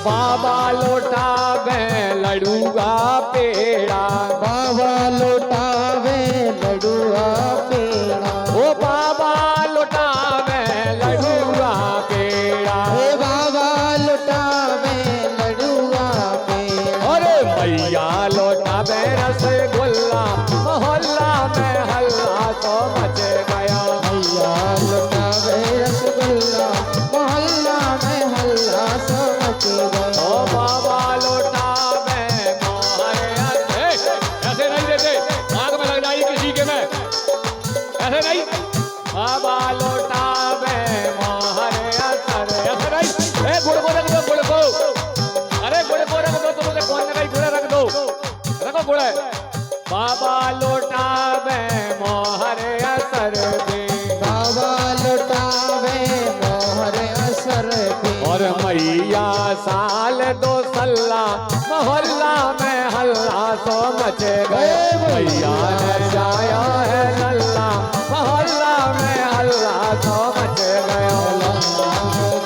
बाबा लोटा में लड़ूगा पेड़ा। बाबा लुटावे लडुआ पेड़ा। ओ बाबा लोटा में लड़ूगा पेड़ा। हे बाबा लुटावे लडुआ पेड़ा। अरे मैया लोटा में रसगुल्ला, मोहल्ला में हल्ला तो मच गया। मैया लुटावे रसगुल्ला मोहल्ला में हल्ला सो मच गया। ओ बाबा लोटा में मोहरे ऐसे नहीं देते, आग में लग जाएगी किसी के में, ऐसे नहीं। बाबा लोटा में मोहरे असर, ऐसे नहीं। गुड़ को रख दो, गुड़ को, अरे गुड़ को रख दो, तुम कौन लगाई, गुड़ रख दो, रखो गुड़। बाबा लोटा में मोहरे असर दे, बाबा लुटावे मोहर असर पे। और मैया साल दो सल्ला, मोहल्ला में हल्ला सो मच गए। मैया ने जाया है लल्ला, मोहल्ला में हल्ला सो मच गया।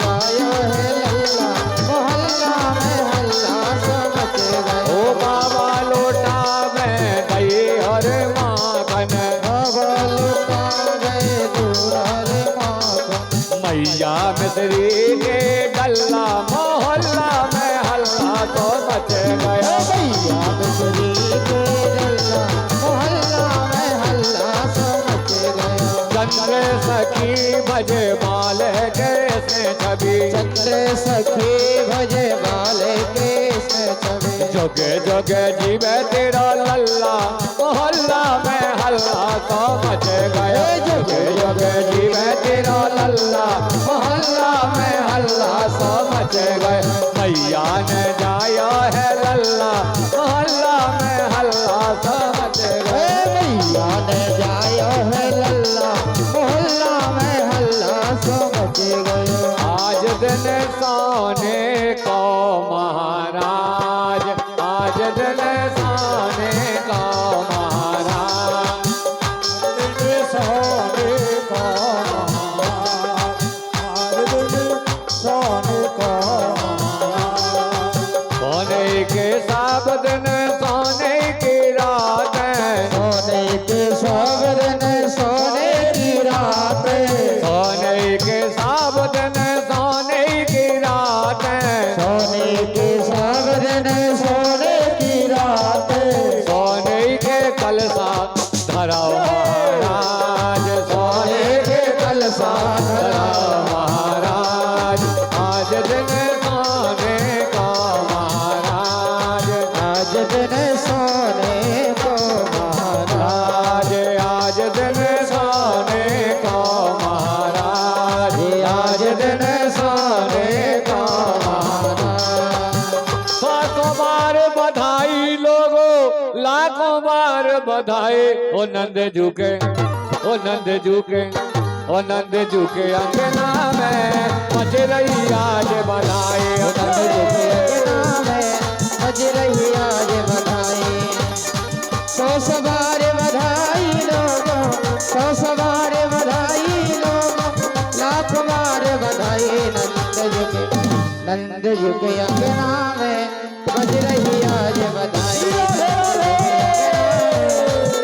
गाया है लल्ला मोहल्ला में हल्ला सो मच गया। ओ बाबा लोटा में दही और माखन, बाबा लुटावे दूराल माखन। मैया मिश्री के गल्ला, मोहल्ला में हल्ला तो मच गया। मैया मिश्री के डल्ला मोहल्ला में हल्ला सो मच गया। चंद्र सखी भजे माल कृष्ण छवि चंद्र सखी भजे बाल कृष्ण छवि जोगे जोगे जीवे तेरा लल्ला मोहल्ला में हल्ला तो मच गया जोगे जोगे जीवे तेरा लल्ला मोहल्ला में हल्ला तो मच गए मैया ने जाया है लल्ला मोहल्ला में हल्ला तो मच गए मैया ने जाया है लल्ला मोहल्ला में हल्ला सो मच गयो आज दिन सोने को महाराज आज दिन सोने को महाराज सोने का आज दिन सोने का सोने के सब दिन सोने की रात है सोने के सब दिन सोने की रात सोने के सब दिन सोने की रात है सोने के सब दिन सोने की रात सोने के कलसा धराओ महाराज सोने के कलसा धराओ महाराज आज दिन सोने का महाराज आज दिन सोने को महाराज आज दिन सोने का महाराज आज दिन सोने का महाराज सातों बार बधाई लोगो लाखों बार बधाई ओ नंद झुके ओ नंद झुके ओ नंद झुके अंगना में मच रही आज बधाई ओ नंद झुके बज रही आज बधाई सौ सवार बधाई लोगों सौ सवार बधाई लोगों लाख बार बधाई नंद झुके अंगना में बज रही आज बधाई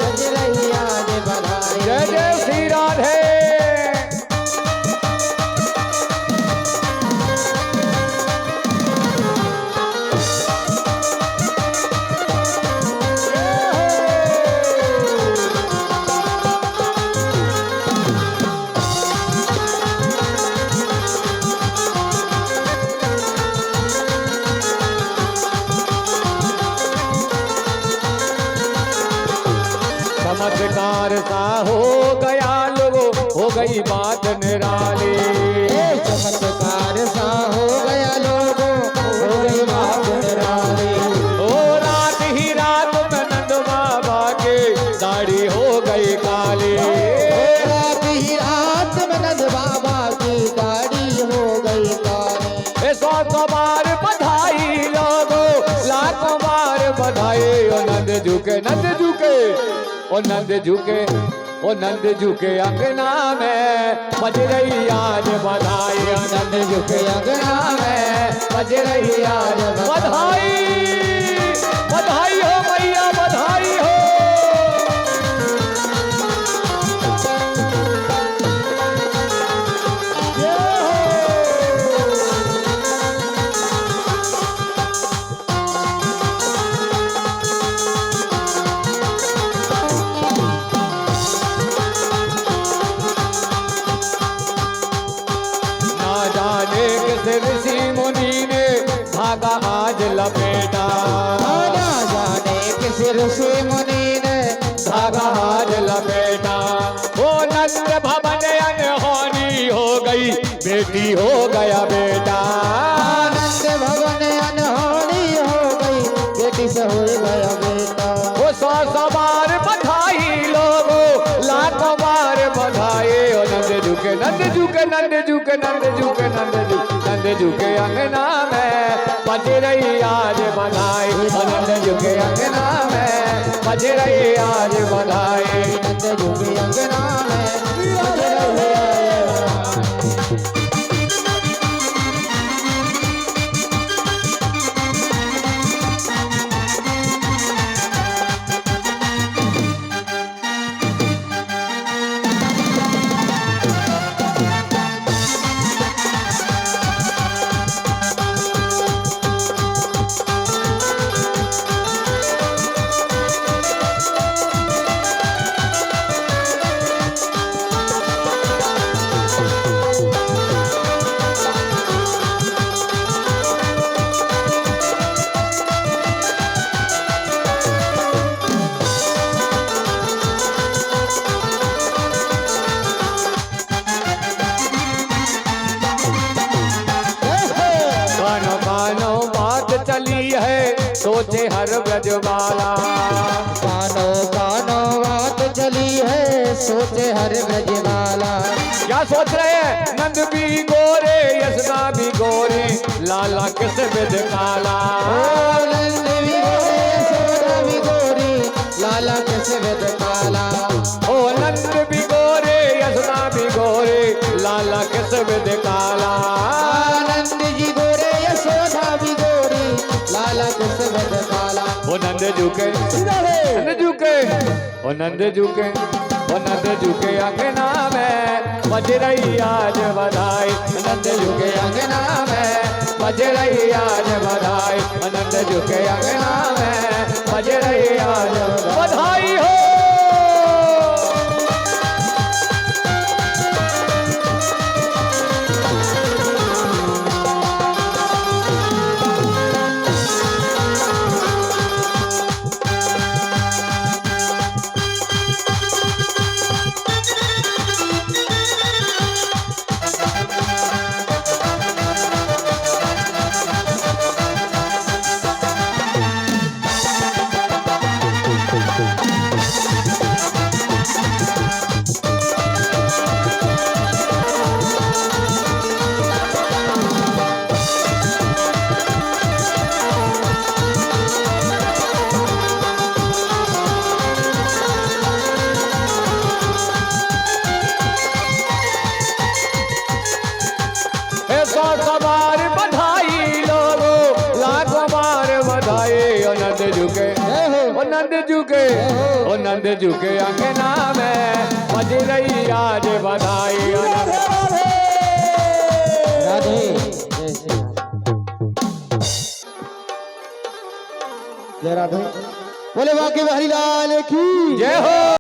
बज रही आज बधाई जय जय श्री राधे चमत्कार सा हो गया लोगो हो गई बात निराली चमत्कार सा हो गया लोगों हो गई बात निराली ओ रात ही रात में नंद बाबा के दाढ़ी हो गई काली रात ही रात में नंद बाबा की दाढ़ी हो गई काली सौ बार बधाई लोगो लाखों बार बधाई ओ नंद झुके नंद झुके ओ नंद झुके ओ नंद झुके अंगना में बज रही आज बधाई ओ नंद झुके अंगना में बज रही आज बधाई बधाई हो मैया बधाई हो ऋषि मुनि ने धागा आज लपेटा ना जाने किस ऋषि मुनि ने धागा आज लपेटा वो नंद भवन अनहोनी हो गई बेटी हो गया बेटा आनंद भवन अनहोनी हो गई बेटी से हो गया बेटा वो सौ बार बधाई लोगो लाखों बार बधाई ओ नंद झुके नंद झुके नंद झुके नंद झुके नंद झुके नंद झुके अंगना में बज रही आज बधाई ओ नंद झुके अंगना में बज रही आज बधाई नंद झुके अंगना में बज रही सोचे हर ब्रजबाला। कानो कानो बात चली है सोचे हर ब्रजबाला। क्या सोच रहे हैं? नंद भी गोरे यशोदा भी गोरे, लाला किस विध काला। ओ नंद भी गोरे यशोदा भी गोरी, लाला किस विध काला। ओ नंद भी गोरे यशोदा भी गोरे, लाला किस विध काला। आनंद जी गोरे यशोदा भी गोरी, लाला किस विध काला। ओ नंद झुके, नंद झुके, ओ नंद झुके, ओ नंद झुके अंगना में बज रही आज बधाई। नंद झुके अंगना में बज रही आज बधाई। नंद झुके अंगना में बज रही आज बधाई हो। सवार बधाई लोगो लाखों बार बधाई। ओ नंद झुके, ओ नंद झुके, ओ नंद झुके अंगना में बज रही आज बधाई। राधे जय राधे। बोले बाकी हरिलाल की जय हो।